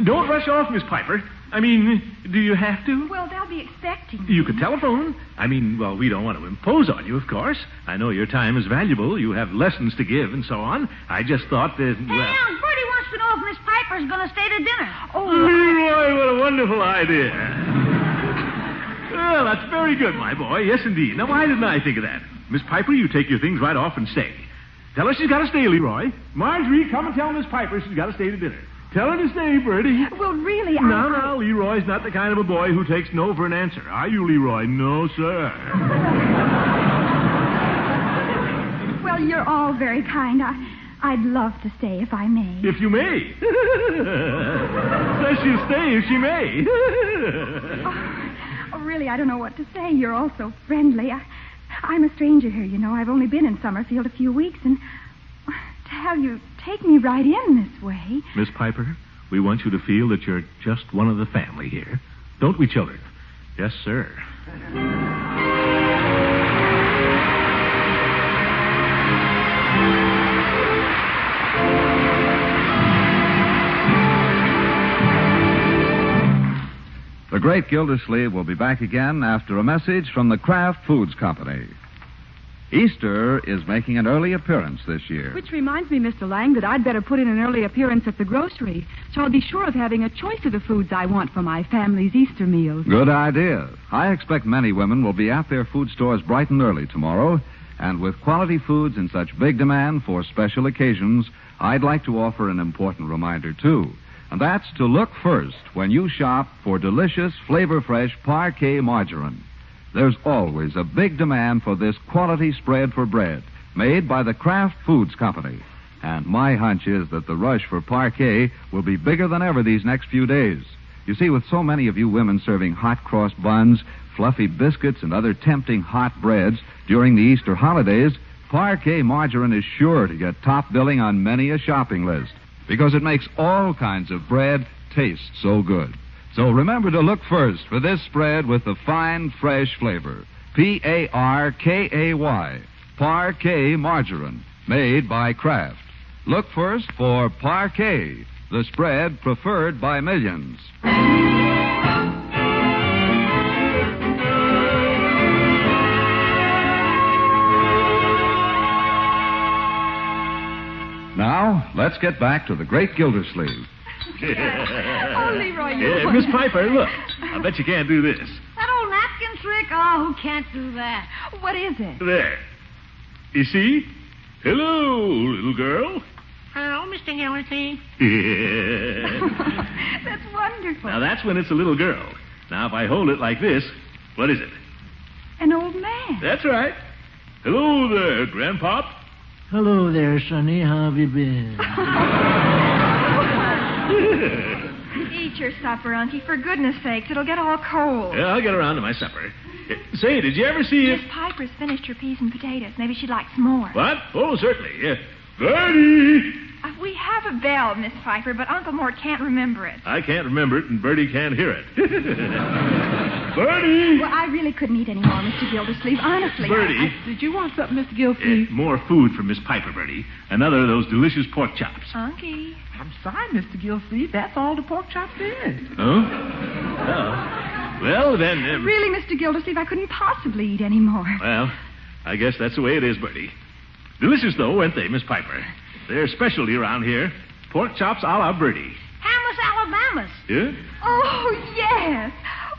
Don't rush off, Miss Piper. I mean, do you have to? Well, they'll be expecting me. You could telephone. I mean, well, we don't want to impose on you, of course. I know your time is valuable. You have lessons to give and so on. I just thought that, Hey, Unc, Bertie wants to know if Miss Piper's going to stay to dinner. Leroy, what a wonderful idea. Well, that's very good, my boy. Yes, indeed. Now, why didn't I think of that? Miss Piper, you take your things right off and stay. Tell her she's got to stay, Leroy. Marjorie, come and tell Miss Piper she's got to stay to dinner. Tell her to stay, Bertie. Well, really, No, Leroy's not the kind of a boy who takes no for an answer. Are you, Leroy? No, sir. Well, you're all very kind. I'd love to stay if I may. If you may. Says she'll stay if she may. Oh, really, I don't know what to say. You're all so friendly. I'm a stranger here, you know. I've only been in Summerfield a few weeks, and to have you take me right in this way... Miss Piper, we want you to feel that you're just one of the family here. Don't we, children? Yes, sir. The great Gildersleeve will be back again after a message from the Kraft Foods Company. Easter is making an early appearance this year. Which reminds me, Mr. Lang, that I'd better put in an early appearance at the grocery, so I'll be sure of having a choice of the foods I want for my family's Easter meals. Good idea. I expect many women will be at their food stores bright and early tomorrow, and with quality foods in such big demand for special occasions, I'd like to offer an important reminder, too. And that's to look first when you shop for delicious, flavor-fresh Parquet margarine. There's always a big demand for this quality spread for bread made by the Kraft Foods Company. And my hunch is that the rush for Parquet will be bigger than ever these next few days. You see, with so many of you women serving hot cross buns, fluffy biscuits, and other tempting hot breads during the Easter holidays, Parquet margarine is sure to get top billing on many a shopping list because it makes all kinds of bread taste so good. So remember to look first for this spread with the fine, fresh flavor. Parkay, Parquet margarine, made by Kraft. Look first for Parquet, the spread preferred by millions. Now, let's get back to the great Gildersleeve. Oh, Leroy, you Miss Piper, look. I bet you can't do this. That old napkin trick? Oh, who can't do that? What is it? There. You see? Hello, little girl. Hello, Mr. Gildersleeve. That's wonderful. Now, that's when it's a little girl. Now, if I hold it like this, what is it? An old man. That's right. Hello there, Grandpop. Hello there, Sonny. How have you been? Eat your supper, Unky. For goodness sakes, it'll get all cold. Yeah, I'll get around to my supper. Say, did you ever see Miss Piper's finished her peas and potatoes. Maybe she'd like some more. What? Oh, certainly. Bertie! We have a bell, Miss Piper, but Uncle Mort can't remember it. I can't remember it, and Bertie can't hear it. Bertie! Well, I really couldn't eat any more, Mr. Gildersleeve. Honestly. Bertie. Did you want something, Mr. Gildersleeve? More food from Miss Piper, Bertie. Another of those delicious pork chops. Unky. I'm sorry, Mr. Gildersleeve. That's all the pork chops is. Oh? Oh. Well, then... Really, Mr. Gildersleeve, I couldn't possibly eat any more. Well, I guess that's the way it is, Bertie. Delicious, though, weren't they, Miss Piper? They're specialty around here. Pork chops a la Bertie. Hammas Alabamas. Yeah? Oh, yes.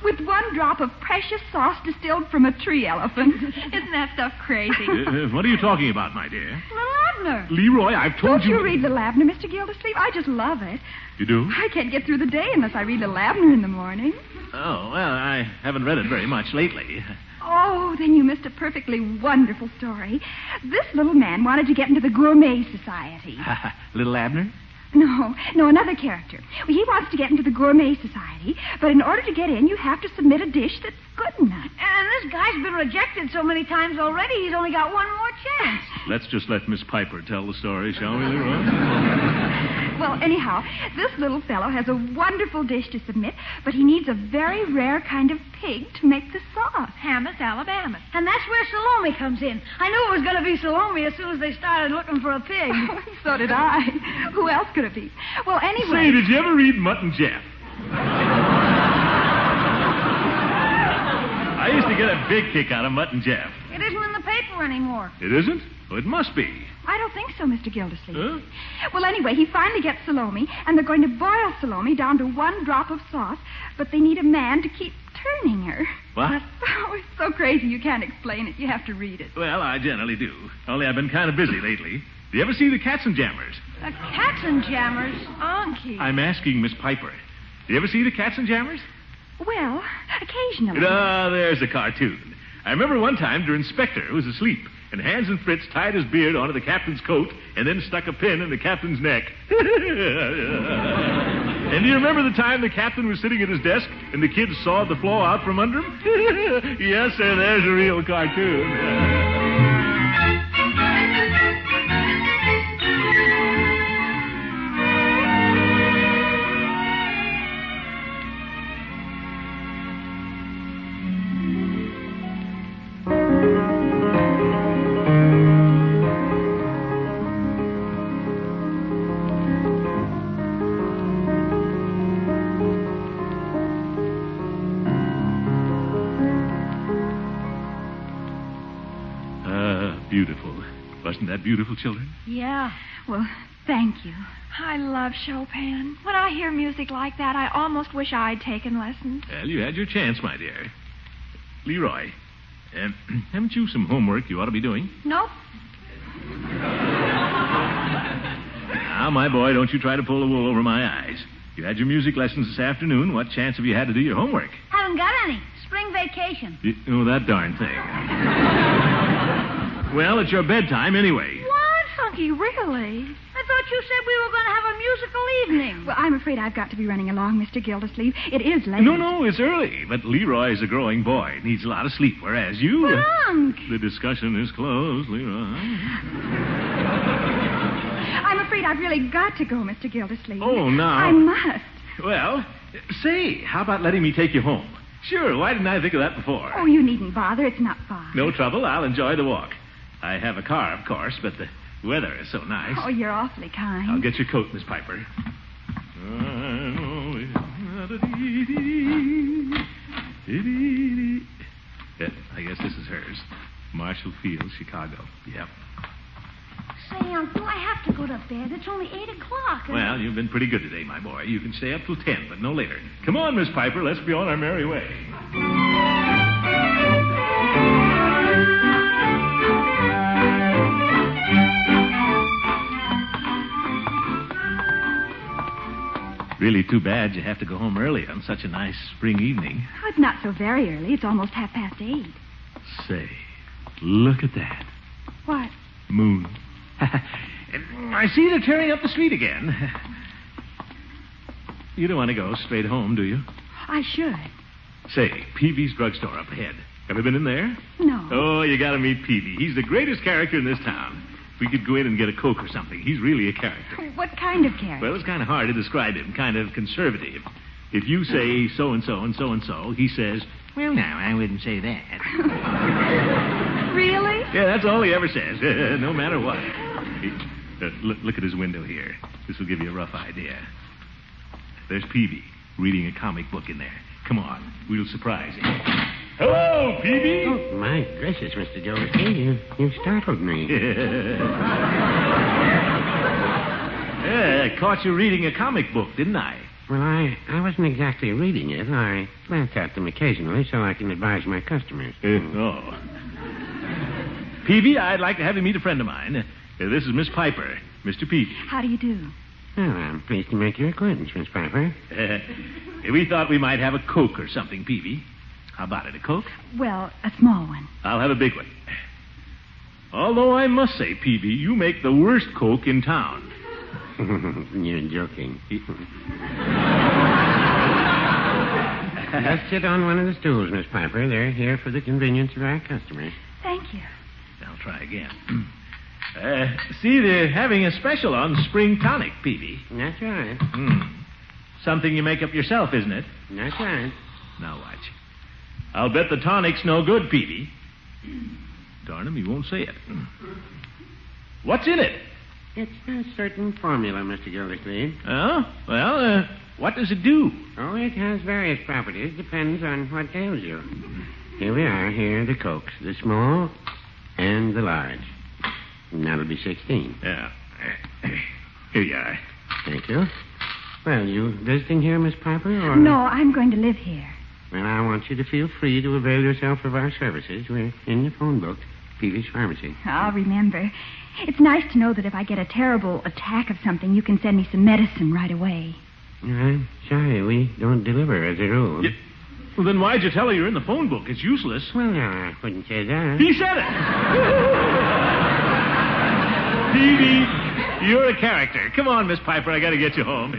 With one drop of precious sauce distilled from a tree elephant. Isn't that stuff crazy? What are you talking about, my dear? Little Abner. Leroy, I've told Don't you read Little Abner, Mr. Gildersleeve? I just love it. You do? I can't get through the day unless I read Little Abner in the morning. Oh, well, I haven't read it very much lately. Oh, then you missed a perfectly wonderful story. This little man wanted to get into the Gourmet Society. Little Abner? No, another character. Well, he wants to get into the Gourmet Society, but in order to get in, you have to submit a dish that's good enough. And this guy's been rejected so many times already, he's only got one more chance. Let's just let Miss Piper tell the story, shall we, Leroy? Well, anyhow, this little fellow has a wonderful dish to submit, but he needs a very rare kind of pig to make the sauce. Hammas Alabama. And that's where salami comes in. I knew it was going to be salami as soon as they started looking for a pig. So did I. Who else could it be? Well, anyway... Say, did you ever read Mutt and Jeff? I used to get a big kick out of Mutt and Jeff. It isn't in the paper anymore. It isn't? Oh, it must be. I don't think so, Mr. Gildersleeve. Huh? Well, anyway, he finally gets salami, and they're going to boil salami down to one drop of sauce, but they need a man to keep turning her. What? Oh, it's so crazy you can't explain it. You have to read it. Well, I generally do. Only I've been kind of busy lately. Do you ever see the Katzenjammers? The Katzenjammers? Unky. I'm asking Miss Piper. Do you ever see the Katzenjammers? Well, occasionally. There's a cartoon. I remember one time the inspector was asleep, and Hans and Fritz tied his beard onto the captain's coat and then stuck a pin in the captain's neck. And do you remember the time the captain was sitting at his desk and the kids sawed the floor out from under him? Yes, sir, there's a real cartoon. Beautiful. Wasn't that beautiful, children? Yeah. Well, thank you. I love Chopin. When I hear music like that, I almost wish I'd taken lessons. Well, you had your chance, my dear. Leroy, haven't you some homework you ought to be doing? Nope. Now, my boy, don't you try to pull the wool over my eyes. You had your music lessons this afternoon. What chance have you had to do your homework? Haven't got any. Spring vacation. That darn thing. Well, it's your bedtime anyway. What, Hunky, really? I thought you said we were going to have a musical evening. Well, I'm afraid I've got to be running along, Mr. Gildersleeve. It is late. No, it's early. But Leroy is a growing boy. Needs a lot of sleep, whereas you... But, Unc. The discussion is closed, Leroy. I'm afraid I've really got to go, Mr. Gildersleeve. Oh, now. I must. Well, say, how about letting me take you home? Sure, why didn't I think of that before? Oh, you needn't bother. It's not far. No trouble. I'll enjoy the walk. I have a car, of course, but the weather is so nice. Oh, you're awfully kind. I'll get your coat, Miss Piper. Yeah, I guess this is hers. Marshall Field, Chicago. Yep. Say, Say, Unc, do I have to go to bed? It's only 8 o'clock. Well, you've been pretty good today, my boy. You can stay up till 10, but no later. Come on, Miss Piper. Let's be on our merry way. Really too bad you have to go home early on such a nice spring evening. Oh, it's not so very early. It's almost 8:30. Say, look at that. What? Moon. I see they're tearing up the street again. You don't want to go straight home, do you? I should. Say, Peavy's drugstore up ahead. Ever been in there? No. Oh, you got to meet Peavy. He's the greatest character in this town. We could go in and get a Coke or something. He's really a character. What kind of character? Well, it's kind of hard to describe him. Kind of conservative. If you say so-and-so and so-and-so, he says, well, now, I wouldn't say that. Really? Yeah, that's all he ever says, no matter what. Look at his window here. This will give you a rough idea. There's Peavy reading a comic book in there. Come on, we'll surprise him. Hello, Peavy. Oh, my gracious, Mr. Gildersleeve, you startled me. Yeah, I caught you reading a comic book, didn't I? Well, I wasn't exactly reading it. I glance at them occasionally so I can advise my customers. Oh. Peavy, I'd like to have you meet a friend of mine. This is Miss Piper, Mr. Peavy. How do you do? Well, I'm pleased to make your acquaintance, Miss Piper. We thought we might have a Coke or something, Peavy. How about it, a Coke? Well, a small one. I'll have a big one. Although I must say, Peavy, you make the worst Coke in town. You're joking. Just sit on one of the stools, Miss Piper. They're here for the convenience of our customers. Thank you. I'll try again. See, they're having a special on spring tonic, Peavy. That's right. Something you make up yourself, isn't it? That's right. Now watch. I'll bet the tonic's no good, Peavy. Darn him, he won't say it. What's in it? It's a certain formula, Mr. Gildersleeve. Oh? Well, what does it do? Oh, it has various properties. Depends on what ails you. Here we are. Here are the Cokes. The small and the large. And that'll be 16. Yeah. Here you are. Thank you. Well, you visiting here, Miss Piper, or... No, I'm going to live here. Well, I want you to feel free to avail yourself of our services. We're in the phone book, Peavy's Pharmacy. I'll remember. It's nice to know that if I get a terrible attack of something, you can send me some medicine right away. I'm sorry, we don't deliver as a rule. Yeah. Well, then why'd you tell her you're in the phone book? It's useless. Well, I wouldn't say that. He said it! Peavy, you're a character. Come on, Miss Piper, I gotta get you home.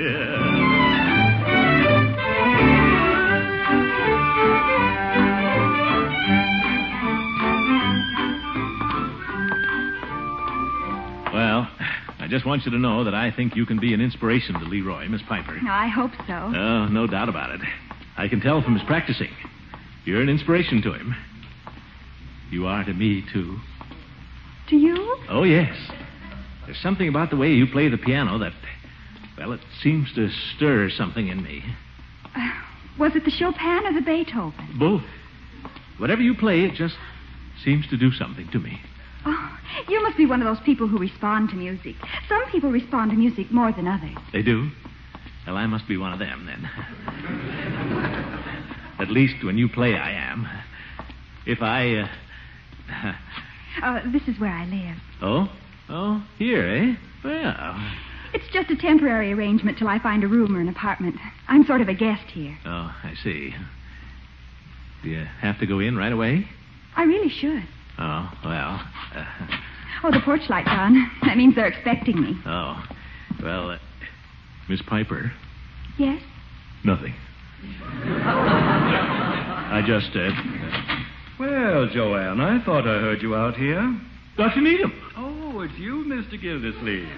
Well, I just want you to know that I think you can be an inspiration to Leroy, Miss Piper. I hope so. Oh, no doubt about it. I can tell from his practicing. You're an inspiration to him. You are to me, too. To you? Oh, yes. There's something about the way you play the piano that, well, it seems to stir something in me. Was it the Chopin or the Beethoven? Both. Whatever you play, it just seems to do something to me. Oh, you must be one of those people who respond to music. Some people respond to music more than others. They do? Well, I must be one of them, then. At least when you play, I am. If I, this is where I live. Oh? Oh, here, eh? Well... It's just a temporary arrangement till I find a room or an apartment. I'm sort of a guest here. Oh, I see. Do you have to go in right away? I really should. Oh, well... Oh, the porch light's on. That means they're expecting me. Oh, well, Miss Piper? Yes? Nothing. I just, Well, Joanne, I thought I heard you out here. Dr. Needham. Oh, it's you, Mr. Gildersleeve.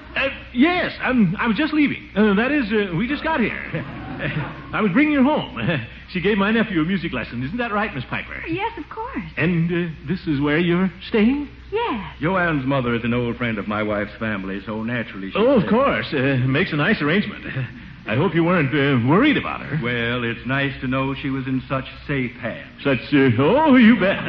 Yes, I was just leaving. That is, we just got here. I was bringing her home. She gave my nephew a music lesson. Isn't that right, Miss Piper? Yes, of course. And this is where you're staying? Yes. Joanne's mother is an old friend of my wife's family, so naturally she... Oh, of course. Makes a nice arrangement. I hope you weren't worried about her. Well, it's nice to know she was in such safe hands. Oh, you bet.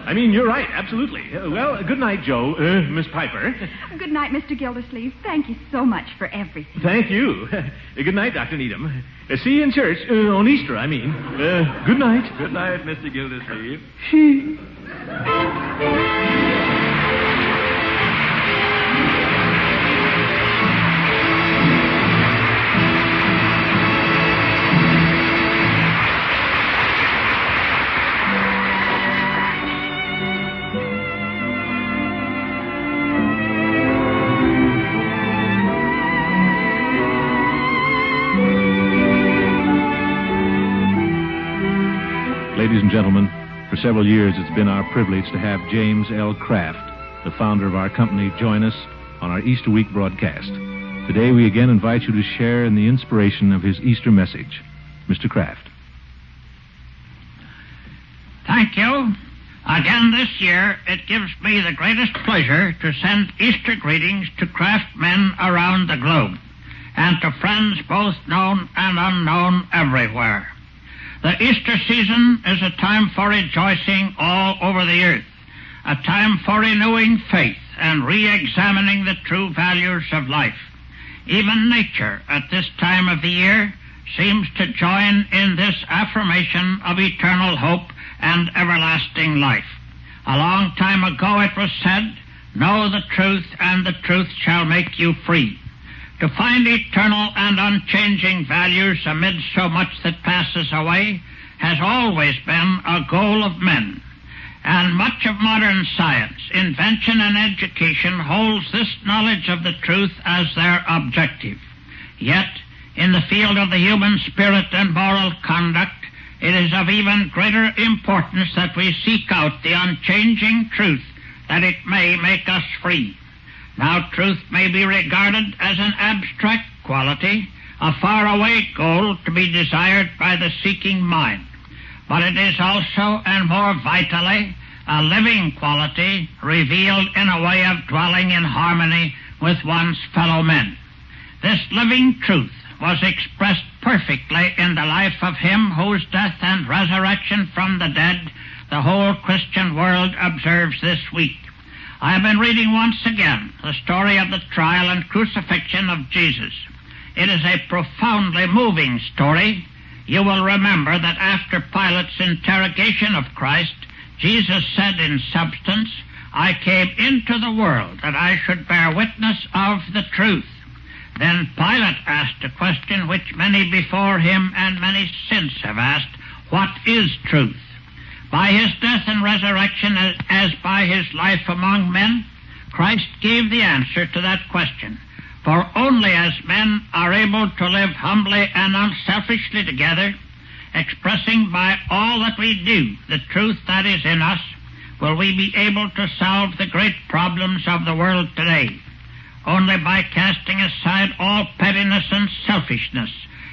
I mean, you're right, absolutely. Well, good night, Joe. Miss Piper. Good night, Mr. Gildersleeve. Thank you so much for everything. Thank you. Good night, Dr. Needham. See you in church. On Easter, I mean. Good night. Good night, Mr. Gildersleeve. Ladies and gentlemen, for several years it's been our privilege to have James L. Kraft, the founder of our company, join us on our Easter week broadcast. Today we again invite you to share in the inspiration of his Easter message. Mr. Kraft. Thank you. Again this year, it gives me the greatest pleasure to send Easter greetings to Kraft men around the globe and to friends both known and unknown everywhere. The Easter season is a time for rejoicing all over the earth, a time for renewing faith and re-examining the true values of life. Even nature at this time of the year seems to join in this affirmation of eternal hope and everlasting life. A long time ago it was said, "Know the truth, and the truth shall make you free." To find eternal and unchanging values amid so much that passes away has always been a goal of men. And much of modern science, invention, and education holds this knowledge of the truth as their objective. Yet, in the field of the human spirit and moral conduct, it is of even greater importance that we seek out the unchanging truth, that it may make us free. Now, truth may be regarded as an abstract quality, a faraway goal to be desired by the seeking mind. But it is also, and more vitally, a living quality revealed in a way of dwelling in harmony with one's fellow men. This living truth was expressed perfectly in the life of him whose death and resurrection from the dead the whole Christian world observes this week. I have been reading once again the story of the trial and crucifixion of Jesus. It is a profoundly moving story. You will remember that after Pilate's interrogation of Christ, Jesus said in substance, "I came into the world that I should bear witness of the truth." Then Pilate asked a question which many before him and many since have asked, "What is truth?" By his death and resurrection, as by his life among men, Christ gave the answer to that question. For only as men are able to live humbly and unselfishly together, expressing by all that we do the truth that is in us, will we be able to solve the great problems of the world today. Only by casting aside all pettiness and selfishness,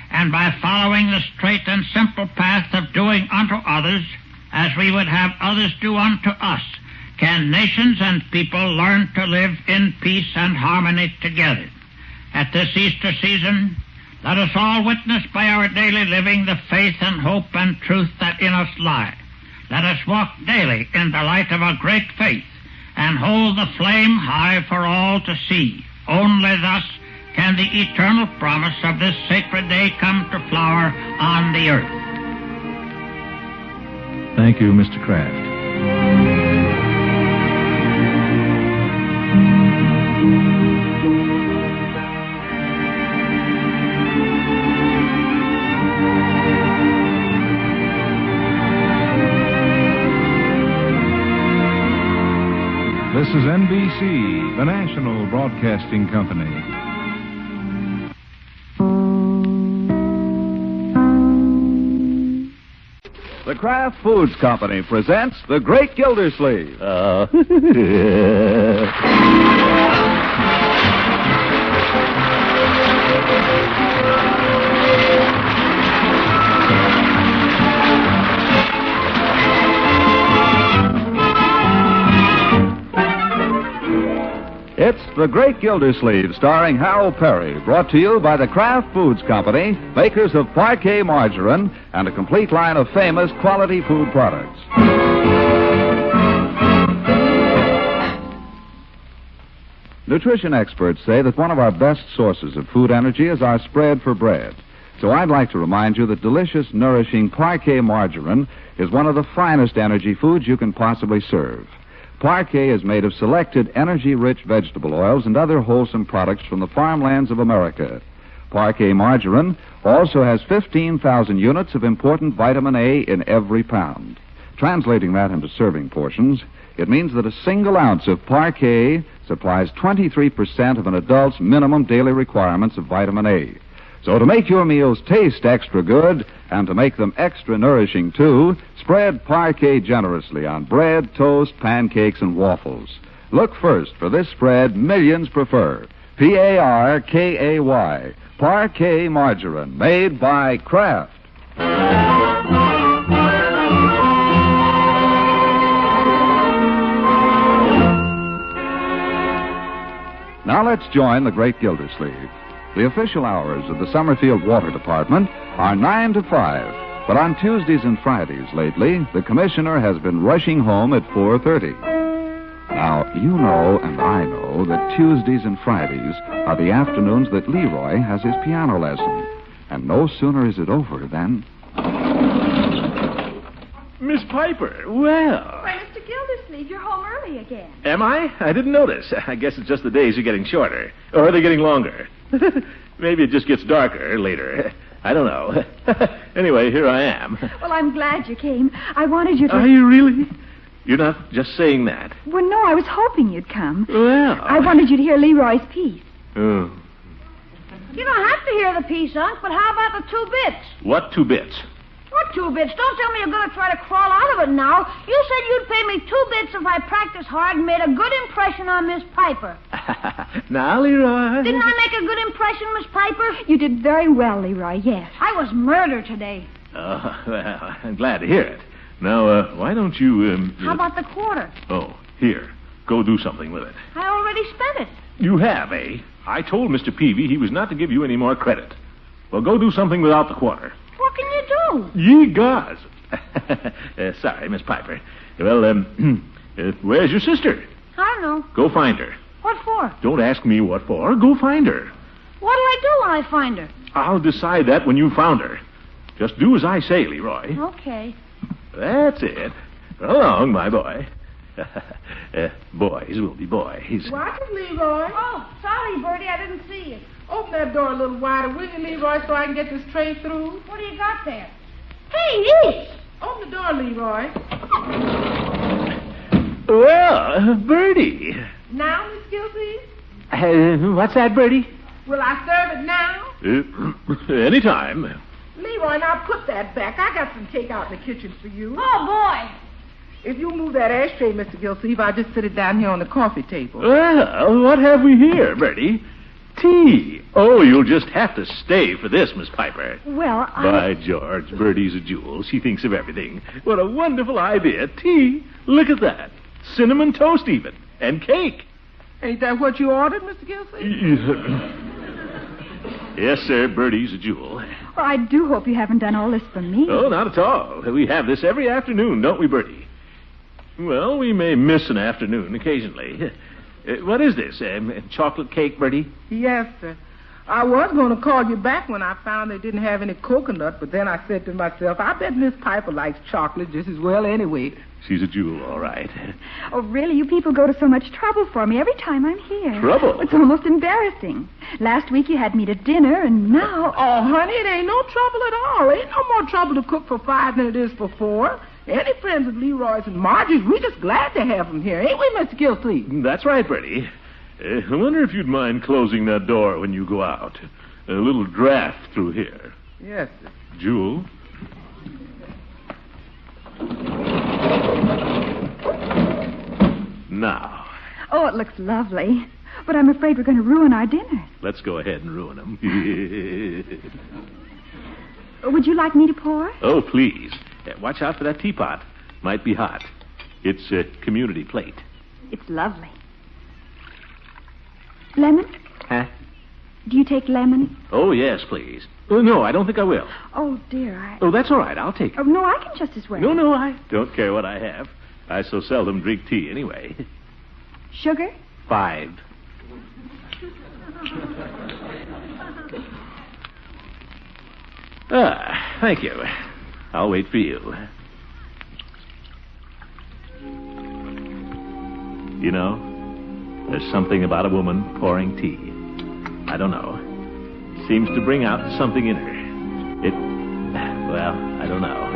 and by following the straight and simple path of doing unto others as we would have others do unto us, can nations and people learn to live in peace and harmony together. At this Easter season, let us all witness by our daily living the faith and hope and truth that in us lie. Let us walk daily in the light of a great faith and hold the flame high for all to see. Only thus can the eternal promise of this sacred day come to flower on the earth. Thank you, Mr. Kraft. This is NBC, the national broadcasting company. The Kraft Foods Company presents The Great Gildersleeve. It's The Great Gildersleeve, starring Harold Perry, brought to you by the Kraft Foods Company, makers of Parquet margarine and a complete line of famous quality food products. Nutrition experts say that one of our best sources of food energy is our spread for bread. So I'd like to remind you that delicious, nourishing Parquet margarine is one of the finest energy foods you can possibly serve. Parquet is made of selected energy-rich vegetable oils and other wholesome products from the farmlands of America. Parquet margarine also has 15,000 units of important vitamin A in every pound. Translating that into serving portions, it means that a single ounce of Parquet supplies 23% of an adult's minimum daily requirements of vitamin A. So to make your meals taste extra good and to make them extra nourishing, too, spread Parquet generously on bread, toast, pancakes, and waffles. Look first for this spread millions prefer. Parkay, Parquet margarine, made by Kraft. Now let's join the great Gildersleeve. The official hours of the Summerfield Water Department are 9 to 5. But on Tuesdays and Fridays lately, the commissioner has been rushing home at 4:30. Now, you know and I know that Tuesdays and Fridays are the afternoons that Leroy has his piano lesson. And no sooner is it over than... Miss Piper, well... Why, Mr. Gildersleeve, you're home early again. Am I? I didn't notice. I guess it's just the days are getting shorter. Or are they getting longer? Maybe it just gets darker later. I don't know. Anyway, here I am. Well, I'm glad you came. I wanted you to... Are you really? You're not just saying that? Well, no, I was hoping you'd come. Well... I wanted you to hear Leroy's piece. Oh. You don't have to hear the piece, Unc, but how about the 2 bits? What 2 bits? What 2 bits? Don't tell me you're going to try to crawl out of it now. You said you'd pay me 2 bits if I practiced hard and made a good impression on Miss Piper. Now, Leroy. Didn't I make a good impression, Miss Piper? You did very well, Leroy, yes. I was murdered today. Oh, well, I'm glad to hear it. Now, why don't you... How about the quarter? Oh, here. Go do something with it. I already spent it. You have, eh? I told Mr. Peavy he was not to give you any more credit. Well, go do something without the quarter. What can you do? Ye gods. Sorry, Miss Piper. Well, where's your sister? I don't know. Go find her. What for? Don't ask me what for. Go find her. What'll I do when I find her? I'll decide that when you found her. Just do as I say, Leroy. Okay. That's it. Run along, my boy. Boys will be boys. Watch it, Leroy. Oh, sorry, Bertie, I didn't see you. Open that door a little wider, will you, Leroy, so I can get this train through? What do you got there? Hey, East! Open the door, Leroy. Well, Bertie. Now, Miss Gildersleeve? What's that, Bertie? Will I serve it now? Anytime. Leroy, now put that back. I got some takeout in the kitchen for you. Oh, boy. If you move that ashtray, Mr. Gildersleeve, I'll just sit it down here on the coffee table. Well, what have we here, Bertie? Tea. Oh, you'll just have to stay for this, Miss Piper. Well, By George, Bertie's a jewel. She thinks of everything. What a wonderful idea. Tea. Look at that. Cinnamon toast even. And cake. Ain't that what you ordered, Mr. Gildersleeve? Yes, sir, Bertie's a jewel. Well, I do hope you haven't done all this for me. Oh, not at all. We have this every afternoon, don't we, Bertie? Well, we may miss an afternoon occasionally. What is this? Chocolate cake, Bertie? Yes, sir. I was going to call you back when I found they didn't have any coconut, but then I said to myself, I bet Miss Piper likes chocolate just as well anyway. She's a jewel, all right. Oh, really? You people go to so much trouble for me every time I'm here. Trouble? It's almost embarrassing. Last week you had me to dinner, and now... Oh, honey, it ain't no trouble at all. Ain't no more trouble to cook for 5 than it is for 4. Any friends of Leroy's and Margie's, we're just glad to have them here, ain't we, Mr. Gildersleeve? That's right, Bertie. I wonder if you'd mind closing that door when you go out. A little draft through here. Yes, sir. Jewel? Now. Oh, it looks lovely. But I'm afraid we're going to ruin our dinner. Let's go ahead and ruin them. Would you like me to pour? Oh, please. Watch out for that teapot. Might be hot. It's a community plate. It's lovely. Lemon? Huh? Do you take lemon? Oh, yes, please. Oh, no, I don't think I will. Oh, dear, Oh, that's all right. I'll take it. Oh, no, I can just as well. No, I don't care what I have. I so seldom drink tea anyway. Sugar? 5. Thank you. I'll wait for you. You know, there's something about a woman pouring tea. I don't know. Seems to bring out something in her. Well, I don't know.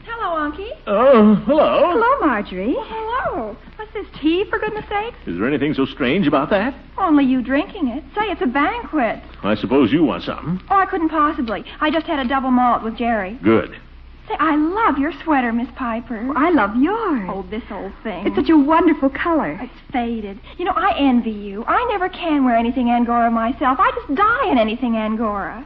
Hello, Unky. Oh, hello. Hello, Marjorie. Well, hello. What's this, tea, for goodness sakes? Is there anything so strange about that? Only you drinking it. Say, it's a banquet. I suppose you want something. Oh, I couldn't possibly. I just had a double malt with Jerry. Good. Say, I love your sweater, Miss Piper. I love yours. Oh, this old thing. It's such a wonderful color. It's faded. You know, I envy you. I never can wear anything Angora myself. I just die in anything Angora.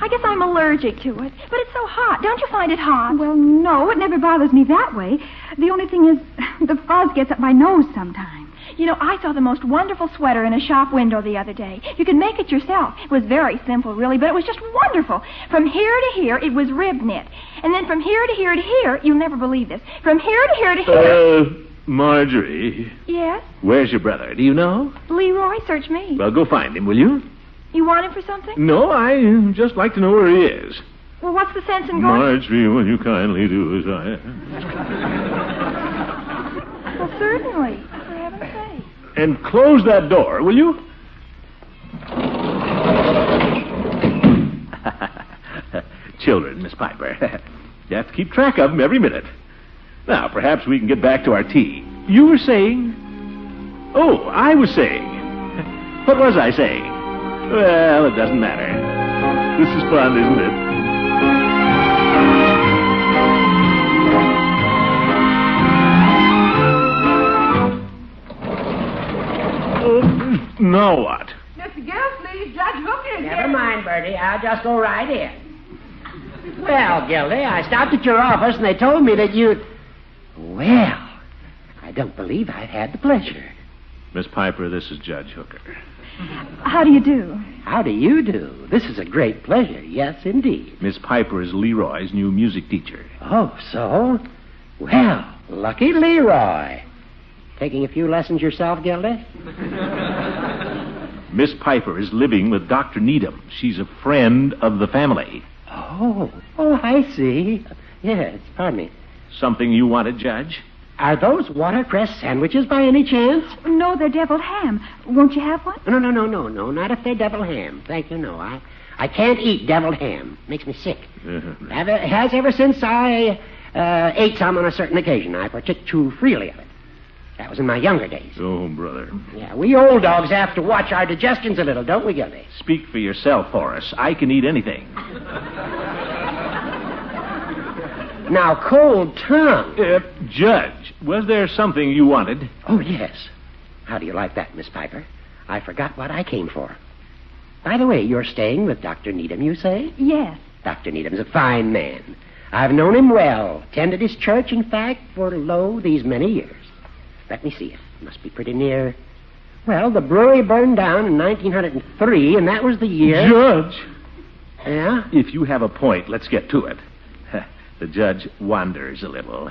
I guess I'm allergic to it. But it's so hot. Don't you find it hot? Well, no, it never bothers me that way. The only thing is, the fuzz gets up my nose sometimes. You know, I saw the most wonderful sweater in a shop window the other day. You could make it yourself. It was very simple, really, but it was just wonderful. From here to here, it was rib knit. And then from here to here to here, you'll never believe this. From here to here to here... Marjorie. Yes? Where's your brother? Do you know? Leroy, search me. Well, go find him, will you? You want him for something? No, I just like to know where he is. Well, what's the sense in going... Marjorie, will you kindly do as I... Well, certainly. For heaven's sake. And close that door, will you? Children, Miss Piper. You have to keep track of them every minute. Now, perhaps we can get back to our tea. You were saying... Oh, I was saying... What was I saying? Well, it doesn't matter. This is fun, isn't it? Now what? Mr. Gildersleeve, Judge Hooker is Never mind, Bertie. I'll just go right in. Well, Gildy, I stopped at your office and they told me that you'd... Well, I don't believe I've had the pleasure. Miss Piper, this is Judge Hooker. How do you do? How do you do? This is a great pleasure. Yes, indeed. Miss Piper is Leroy's new music teacher. Oh, so? Well, lucky Leroy. Taking a few lessons yourself, Gildy? Miss Piper is living with Dr. Needham. She's a friend of the family. Oh, I see. Yes, pardon me. Something you wanted, Judge? Are those watercress sandwiches by any chance? No, they're deviled ham. Won't you have one? No, not if they're deviled ham. Thank you, no. I can't eat deviled ham. Makes me sick. Has ever since I ate some on a certain occasion. I partook too freely of it. That was in my younger days. Oh, brother. Yeah, we old dogs have to watch our digestions a little, don't we, Gildy? Speak for yourself, Horace. I can eat anything. Now, cold tongue. Judge, was there something you wanted? Oh, yes. How do you like that, Miss Piper? I forgot what I came for. By the way, you're staying with Dr. Needham, you say? Yes. Dr. Needham's a fine man. I've known him well. Tended his church, in fact, for, these many years. Let me see it. Must be pretty near. Well, the brewery burned down in 1903, and that was the year... Judge! Yeah? If you have a point, let's get to it. The judge wanders a little.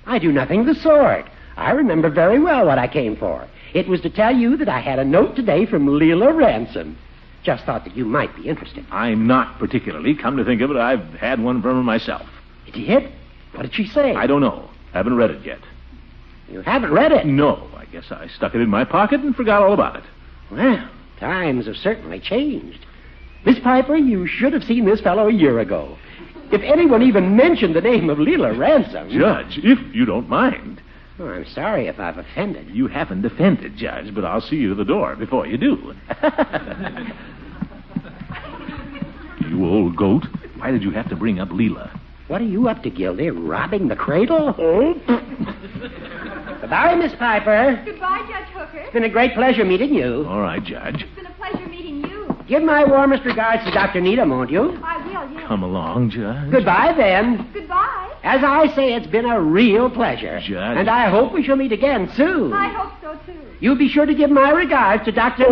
I do nothing of the sort. I remember very well what I came for. It was to tell you that I had a note today from Leela Ransom. Just thought that you might be interested. I'm not particularly. Come to think of it, I've had one from her myself. You did? What did she say? I don't know. Haven't read it yet. You haven't read it? No. I guess I stuck it in my pocket and forgot all about it. Well, times have certainly changed. Miss Piper, you should have seen this fellow a year ago. If anyone even mentioned the name of Leela Ransom... Judge, if you don't mind. Oh, I'm sorry if I've offended. You haven't offended, Judge, but I'll see you to the door before you do. You old goat. Why did you have to bring up Leela? What are you up to, Gildy? Robbing the cradle? Oh. Goodbye, Miss Piper. Goodbye, Judge Hooker. It's been a great pleasure meeting you. All right, Judge. It's been a pleasure meeting you. Give my warmest regards to Dr. Needham, won't you? I will, yes. Come along, Judge. Goodbye, then. Goodbye. As I say, it's been a real pleasure. Judge. And I hope we shall meet again soon. I hope so, too. You be sure to give my regards to Dr.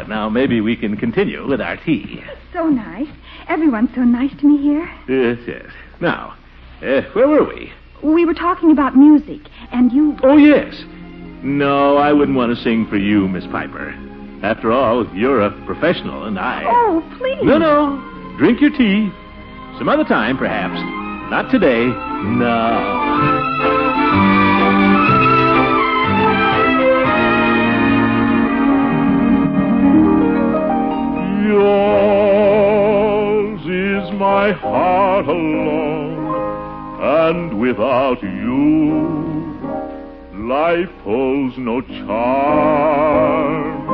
Now, maybe we can continue with our tea. So nice. Everyone's so nice to me here. Yes, yes. Now, where were we? We were talking about music, and you... Oh, yes. No, I wouldn't want to sing for you, Miss Piper. After all, you're a professional, and I... Oh, please. No. Drink your tea. Some other time, perhaps. Not today. No. Yours is my heart alone, and without you, life holds no charm.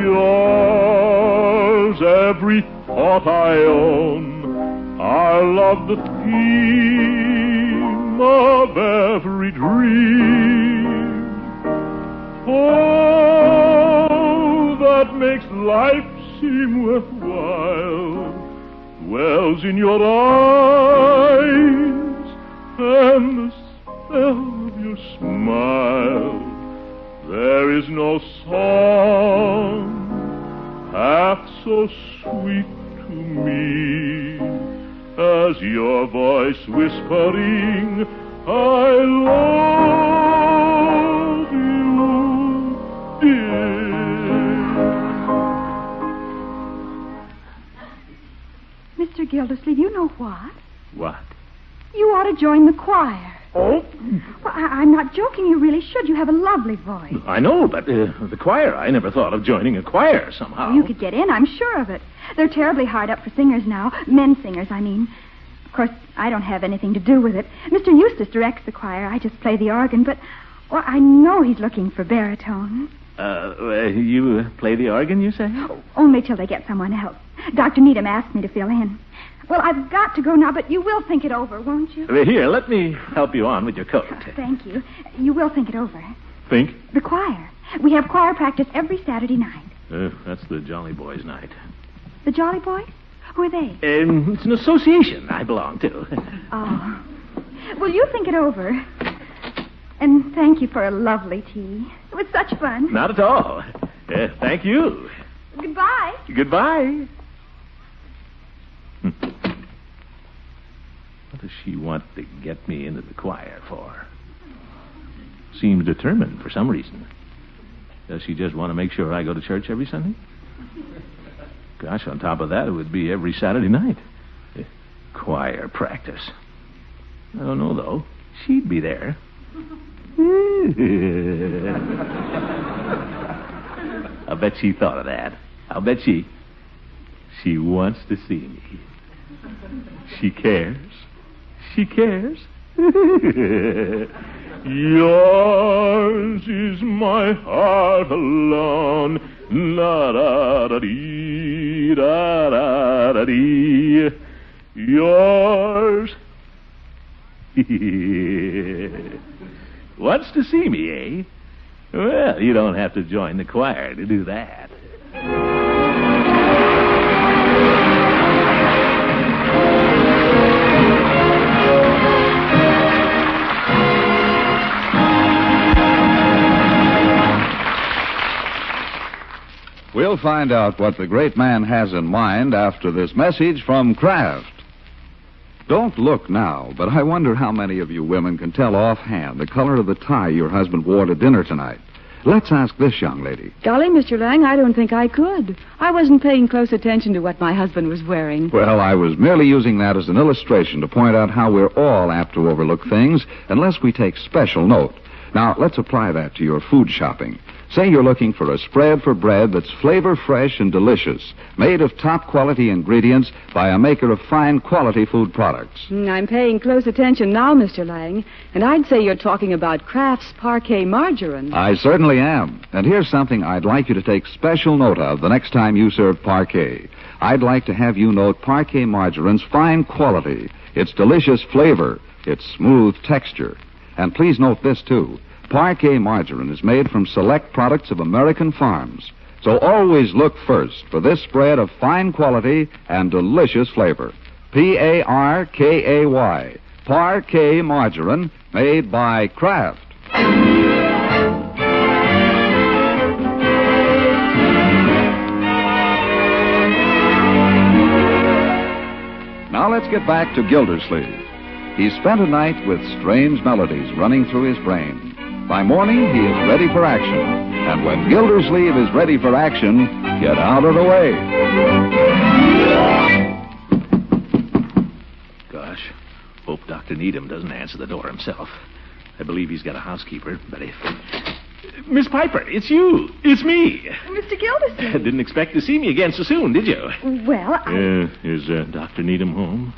Yours, every thought I own, I love the theme of every dream. Oh, that makes life seem worthwhile dwells in your eyes and the spell of your smile. There is no song half so sweet to me as your voice whispering, I love you, dear. Mr. Gildersleeve, you know what? What? You ought to join the choir. Oh? Well, I'm not joking. You really should. You have a lovely voice. I know, but the choir, I never thought of joining a choir somehow. You could get in, I'm sure of it. They're terribly hard up for singers now. Men singers, I mean. Of course, I don't have anything to do with it. Mr. Eustace directs the choir. I just play the organ, but I know he's looking for baritone. You play the organ, you say? Only till they get someone else. Dr. Needham asked me to fill in. Well, I've got to go now, but you will think it over, won't you? Here, let me help you on with your coat. Thank you. You will think it over. Think? The choir. We have choir practice every Saturday night. That's the Jolly Boys' night. The Jolly Boys? Who are they? It's an association I belong to. Oh. Well, you think it over. And thank you for a lovely tea. It was such fun. Not at all. Thank you. Goodbye. Goodbye. What does she want to get me into the choir for? Seems determined for some reason. Does she just want to make sure I go to church every Sunday? Gosh, on top of that, it would be every Saturday night. Choir practice. I don't know, though. She'd be there. I'll bet she thought of that. I'll bet she wants to see me. She cares. She cares. Yours is my heart alone. Na-da-da-dee, da-da-da-dee. Yours. Wants to see me, eh? Well, you don't have to join the choir to do that. We'll find out what the great man has in mind after this message from Kraft. Don't look now, but I wonder how many of you women can tell offhand the color of the tie your husband wore to dinner tonight. Let's ask this young lady. Golly, Mr. Lang, I don't think I could. I wasn't paying close attention to what my husband was wearing. Well, I was merely using that as an illustration to point out how we're all apt to overlook things unless we take special note. Now, let's apply that to your food shopping. Say you're looking for a spread for bread that's flavor fresh and delicious, made of top quality ingredients by a maker of fine quality food products. I'm paying close attention now, Mr. Lang, and I'd say you're talking about Kraft's Parquet Margarine. I certainly am. And here's something I'd like you to take special note of the next time you serve Parquet. I'd like to have you note Parquet Margarine's fine quality, its delicious flavor, its smooth texture. And please note this, too. Parquet margarine is made from select products of American farms. So always look first for this spread of fine quality and delicious flavor. Parkay. Parquet margarine made by Kraft. let's get back to Gildersleeve. He spent a night with strange melodies running through his brain. By morning, he is ready for action. And when Gildersleeve is ready for action, get out of the way. Gosh, hope Dr. Needham doesn't answer the door himself. I believe he's got a housekeeper, but if... Miss Piper, it's you. It's me. Mr. Gildersleeve. Didn't expect to see me again so soon, did you? Well, Is Dr. Needham home?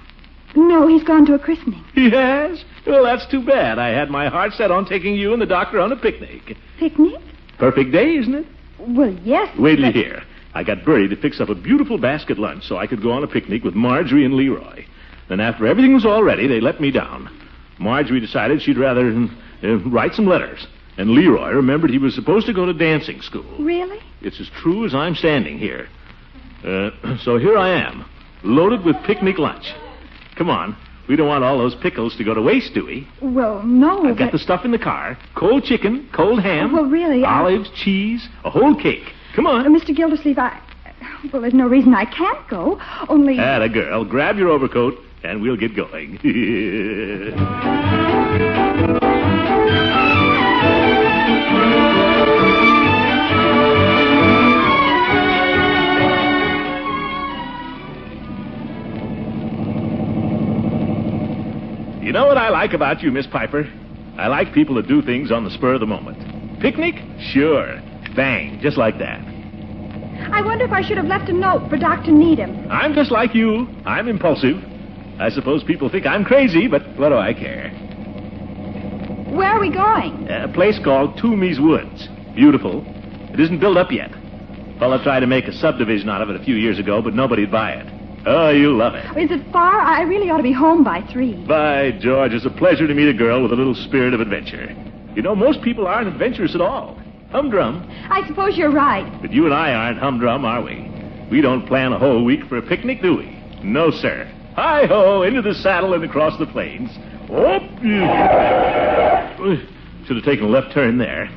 No, he's gone to a christening. He has? Well, that's too bad. I had my heart set on taking you and the doctor on a picnic. Picnic? Perfect day, isn't it? Well, yes. Wait till you hear. I got Bertie to fix up a beautiful basket lunch so I could go on a picnic with Marjorie and Leroy. Then after everything was all ready, they let me down. Marjorie decided she'd rather write some letters. And Leroy remembered he was supposed to go to dancing school. Really? It's as true as I'm standing here. So here I am, loaded with picnic lunch. Come on. We don't want all those pickles to go to waste, do we? Well, no, I've got the stuff in the car. Cold chicken, cold ham. Well, really, olives, cheese, a whole cake. Come on. Mr. Gildersleeve, well, there's no reason I can't go, only... Atta girl. Grab your overcoat, and we'll get going. You know what I like about you, Miss Piper? I like people that do things on the spur of the moment. Picnic? Sure. Bang, just like that. I wonder if I should have left a note for Dr. Needham. I'm just like you. I'm impulsive. I suppose people think I'm crazy, but what do I care? Where are we going? A place called Toomey's Woods. Beautiful. It isn't built up yet. Fella tried to make a subdivision out of it a few years ago, but nobody'd buy it. Oh, you'll love it. Is it far? I really ought to be home by 3. By George, it's a pleasure to meet a girl with a little spirit of adventure. You know, most people aren't adventurous at all. Humdrum. I suppose you're right. But you and I aren't humdrum, are we? We don't plan a whole week for a picnic, do we? No, sir. Hi-ho, into the saddle and across the plains. Oh, should have taken a left turn there.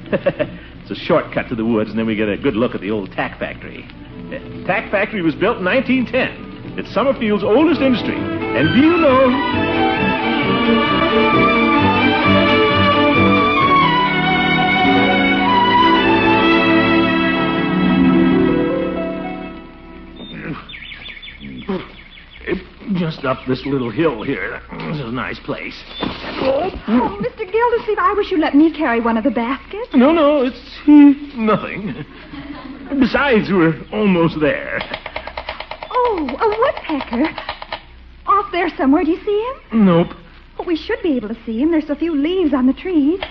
It's a shortcut to the woods, and then we get a good look at the old tack factory. The tack factory was built in 1910. It's Summerfield's oldest industry. And do you know... Just up this little hill here. This is a nice place. Oh, Mr. Gildersleeve, I wish you'd let me carry one of the baskets. No, it's nothing. Besides, we're almost there. Oh, a woodpecker. Off there somewhere. Do you see him? Nope. Oh, we should be able to see him. There's so few leaves on the trees.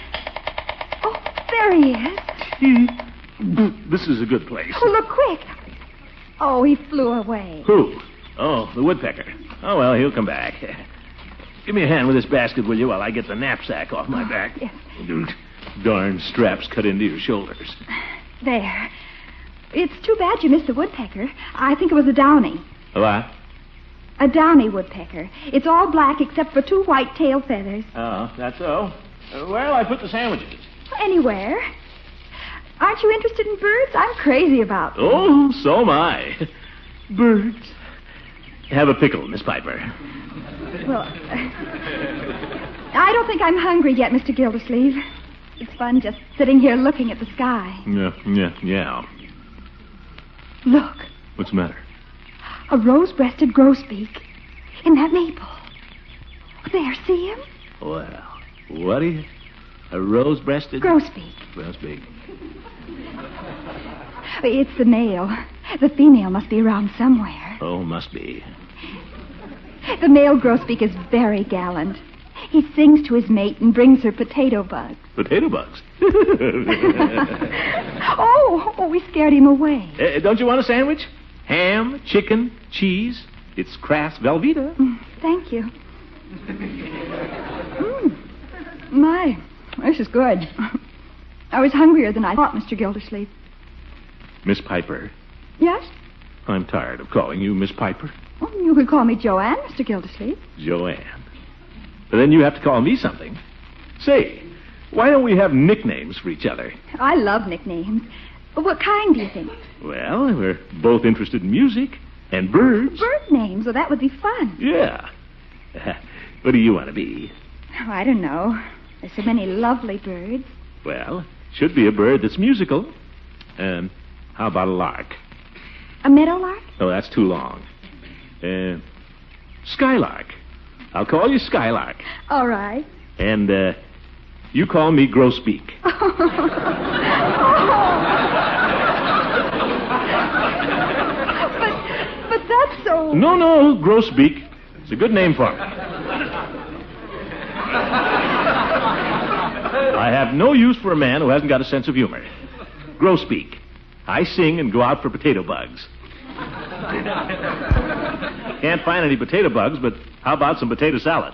Oh, there he is. This is a good place. Oh, look quick. Oh, he flew away. Who? Oh, the woodpecker. Oh, well, he'll come back. Give me a hand with this basket, will you, while I get the knapsack off my back? Yes. Darn straps cut into your shoulders. There. It's too bad you missed the woodpecker. I think it was a downy. What? A downy woodpecker. It's all black except for 2 white tail feathers. Oh, that's so. Where'll I put the sandwiches? Anywhere. Aren't you interested in birds? I'm crazy about them. Oh, so am I. Birds. Have a pickle, Miss Piper. Well, I don't think I'm hungry yet, Mr. Gildersleeve. It's fun just sitting here looking at the sky. Yeah. Look. What's the matter? A rose-breasted grosbeak in that maple. There, see him? Well, what is it? A rose-breasted? Grosbeak. Grosbeak. It's the male. The female must be around somewhere. Oh, must be. The male grosbeak is very gallant. He sings to his mate and brings her potato bugs. Potato bugs? Oh, we scared him away. Don't you want a sandwich? Ham, chicken, cheese. It's Kraft's Velveeta. Thank you. My, this is good. I was hungrier than I thought, Mr. Gildersleeve. Miss Piper. Yes? I'm tired of calling you Miss Piper. Oh, you could call me Joanne, Mr. Gildersleeve. Joanne. But then you have to call me something. Say, why don't we have nicknames for each other? I love nicknames. What kind do you think? Well, we're both interested in music and birds. Bird names? Well, that would be fun. Yeah. What do you want to be? Oh, I don't know. There's so many lovely birds. Well, should be a bird that's musical. How about a lark? A meadowlark? Oh, that's too long. Skylark. I'll call you Skylark. All right. And, you call me Grosbeak. But that's so... No, Grosbeak. It's a good name for me. I have no use for a man who hasn't got a sense of humor. Grosbeak. I sing and go out for potato bugs. Can't find any potato bugs, but how about some potato salad?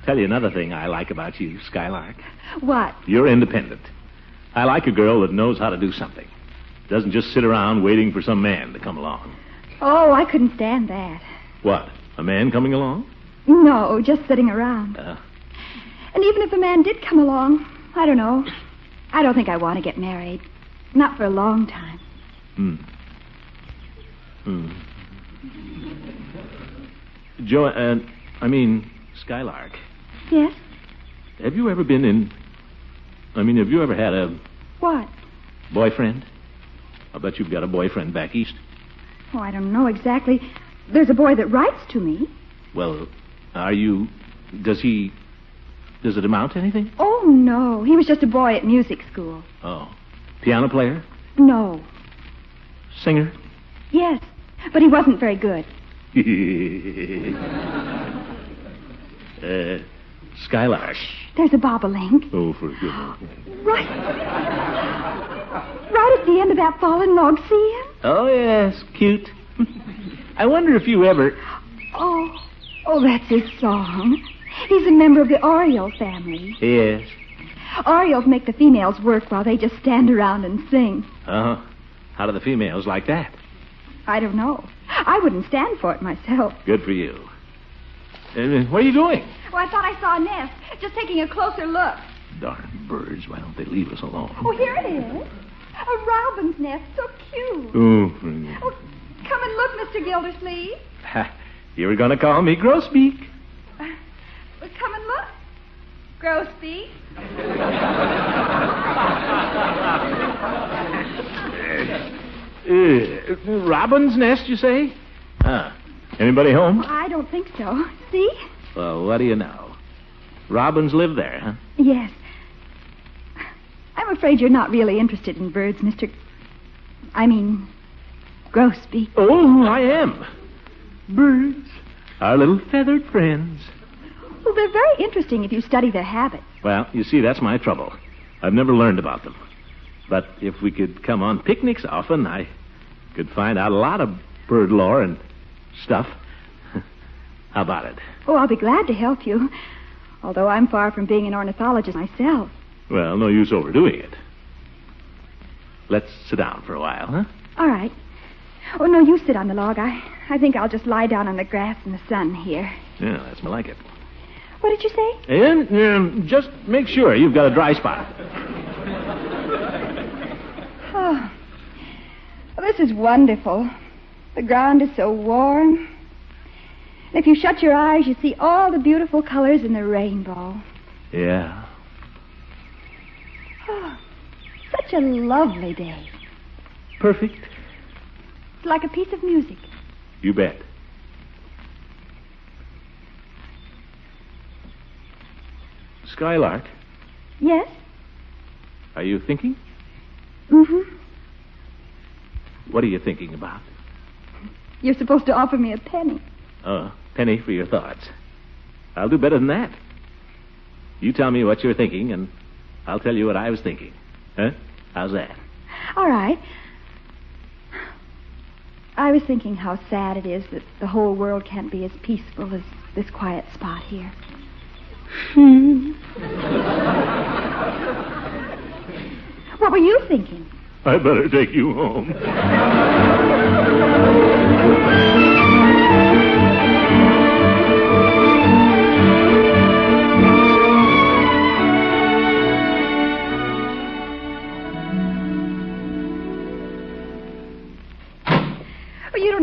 Tell you another thing I like about you, Skylark. What? You're independent. I like a girl that knows how to do something. Doesn't just sit around waiting for some man to come along. Oh, I couldn't stand that. What? A man coming along? No, just sitting around. And even if a man did come along, I don't know. I don't think I want to get married. Not for a long time. Skylark. Yes? Have you ever been in... have you ever had a... What? Boyfriend? I'll bet you've got a boyfriend back east. Oh, I don't know exactly. There's a boy that writes to me. Well, are you... Does it amount to anything? Oh, no. He was just a boy at music school. Oh. Piano player? No. Singer? Yes, but he wasn't very good. Skylark. There's a bobolink. Oh, for goodness. Right at the end of that fallen log. See him? Oh, yes. Cute. I wonder if you ever... Oh, that's his song. He's a member of the Oriole family. Yes. Orioles make the females work while they just stand around and sing. Uh-huh. How do the females like that? I don't know. I wouldn't stand for it myself. Good for you. What are you doing? Oh, I thought I saw a nest. Just taking a closer look. Darn birds. Why don't they leave us alone? Oh, here it is. A robin's nest. So cute. Oh, come and look, Mr. Gildersleeve. You were going to call me Grosbeak. Come and look. Grosbeak. Robin's nest, you say? Anybody home? I don't think so. See? Well, what do you know? Robins live there, huh? Yes. I'm afraid you're not really interested in birds, Grosbeak. Oh, I am. Birds, our little feathered friends. Well, they're very interesting if you study their habits. Well, you see, that's my trouble. I've never learned about them. But if we could come on picnics often, I could find out a lot of bird lore and stuff. How about it? Oh, I'll be glad to help you. Although I'm far from being an ornithologist myself. Well, no use overdoing it. Let's sit down for a while, huh? All right. Oh, no, you sit on the log. I think I'll just lie down on the grass in the sun here. Yeah, that's more like it. What did you say? And just make sure you've got a dry spot. Oh, well, this is wonderful. The ground is so warm. And if you shut your eyes, you see all the beautiful colors in the rainbow. Yeah. Oh, such a lovely day. Perfect. It's like a piece of music. You bet. Skylark. Yes? Are you thinking? Mm-hmm. What are you thinking about? You're supposed to offer me a penny. Oh, penny for your thoughts. I'll do better than that. You tell me what you're thinking, and I'll tell you what I was thinking. Huh? How's that? All right. I was thinking how sad it is that the whole world can't be as peaceful as this quiet spot here. What were you thinking? I better take you home.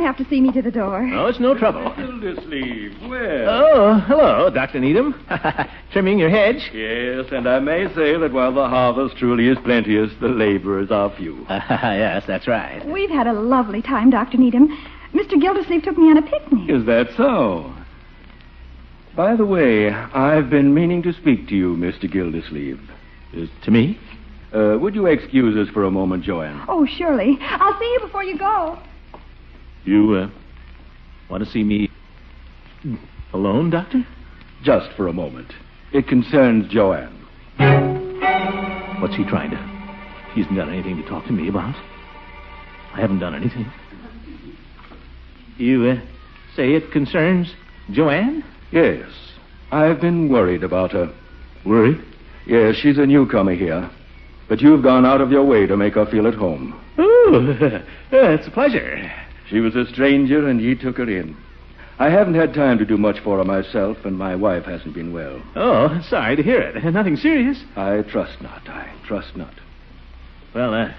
have to see me to the door. Oh, it's no trouble. Gildersleeve, well. Oh, hello, Dr. Needham. Trimming your hedge? Yes, and I may say that while the harvest truly is plenteous, the laborers are few. Yes, that's right. We've had a lovely time, Dr. Needham. Mr. Gildersleeve took me on a picnic. Is that so? By the way, I've been meaning to speak to you, Mr. Gildersleeve. To me? Would you excuse us for a moment, Joanne? Oh, surely. I'll see you before you go. You, want to see me alone, Doctor? Just for a moment. It concerns Joanne. What's he trying to... He hasn't got anything to talk to me about. I haven't done anything. You, say it concerns Joanne? Yes. I've been worried about her. Worried? Yes, she's a newcomer here. But you've gone out of your way to make her feel at home. Oh, it's a pleasure. She was a stranger, and ye took her in. I haven't had time to do much for her myself, and my wife hasn't been well. Oh, sorry to hear it. Nothing serious? I trust not. Well,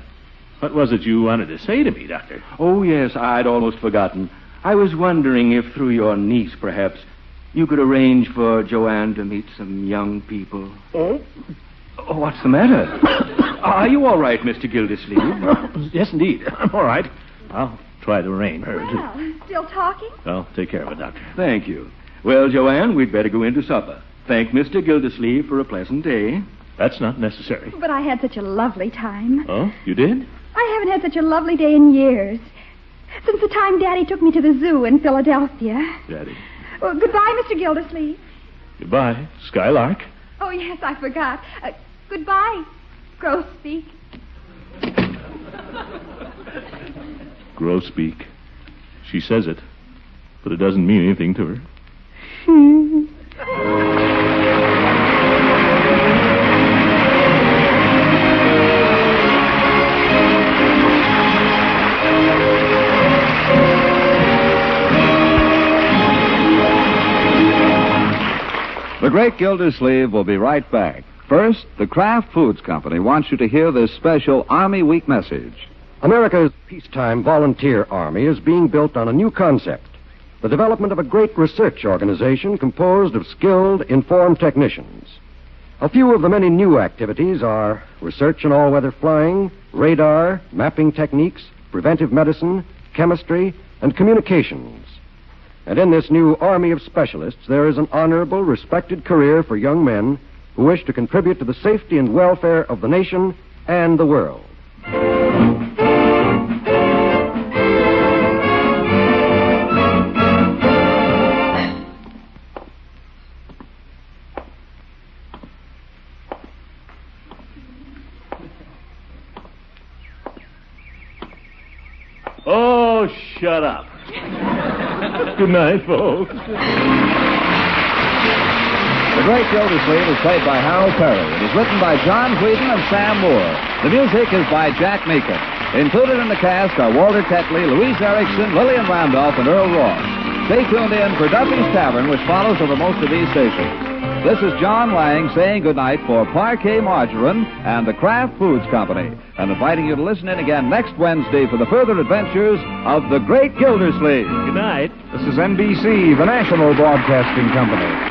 what was it you wanted to say to me, Doctor? Oh, yes, I'd almost forgotten. I was wondering if through your niece, perhaps, you could arrange for Joanne to meet some young people. Oh? Oh, what's the matter? Are you all right, Mr. Gildersleeve? Yes, indeed. I'm all right. I'll try to arrange her. Well, still talking? I'll take care of it, Doctor. Thank you. Well, Joanne, we'd better go in to supper. Thank Mr. Gildersleeve for a pleasant day. That's not necessary. But I had such a lovely time. Oh, you did? I haven't had such a lovely day in years. Since the time Daddy took me to the zoo in Philadelphia. Daddy. Well, goodbye, Mr. Gildersleeve. Goodbye, Skylark. Oh, yes, I forgot. Goodbye, Grosbeak. Grosbeak. She says it, but it doesn't mean anything to her. The Great Gildersleeve will be right back. First, the Kraft Foods Company wants you to hear this special Army Week message. America's peacetime volunteer army is being built on a new concept, the development of a great research organization composed of skilled, informed technicians. A few of the many new activities are research in all-weather flying, radar, mapping techniques, preventive medicine, chemistry, and communications. And in this new army of specialists, there is an honorable, respected career for young men who wish to contribute to the safety and welfare of the nation and the world. Oh, shut up. Good night, folks. The Great Gildersleeve is played by Harold Perry. It is written by John Whedon and Sam Moore. The music is by Jack Meekin. Included in the cast are Walter Tetley, Louise Erickson, Lillian Randolph, and Earl Ross. Stay tuned in for Duffy's Tavern, which follows over most of these stations. This is John Lang saying goodnight for Parquet Margarine and the Kraft Foods Company, and inviting you to listen in again next Wednesday for the further adventures of the Great Gildersleeve. Good night. This is NBC, the national broadcasting company.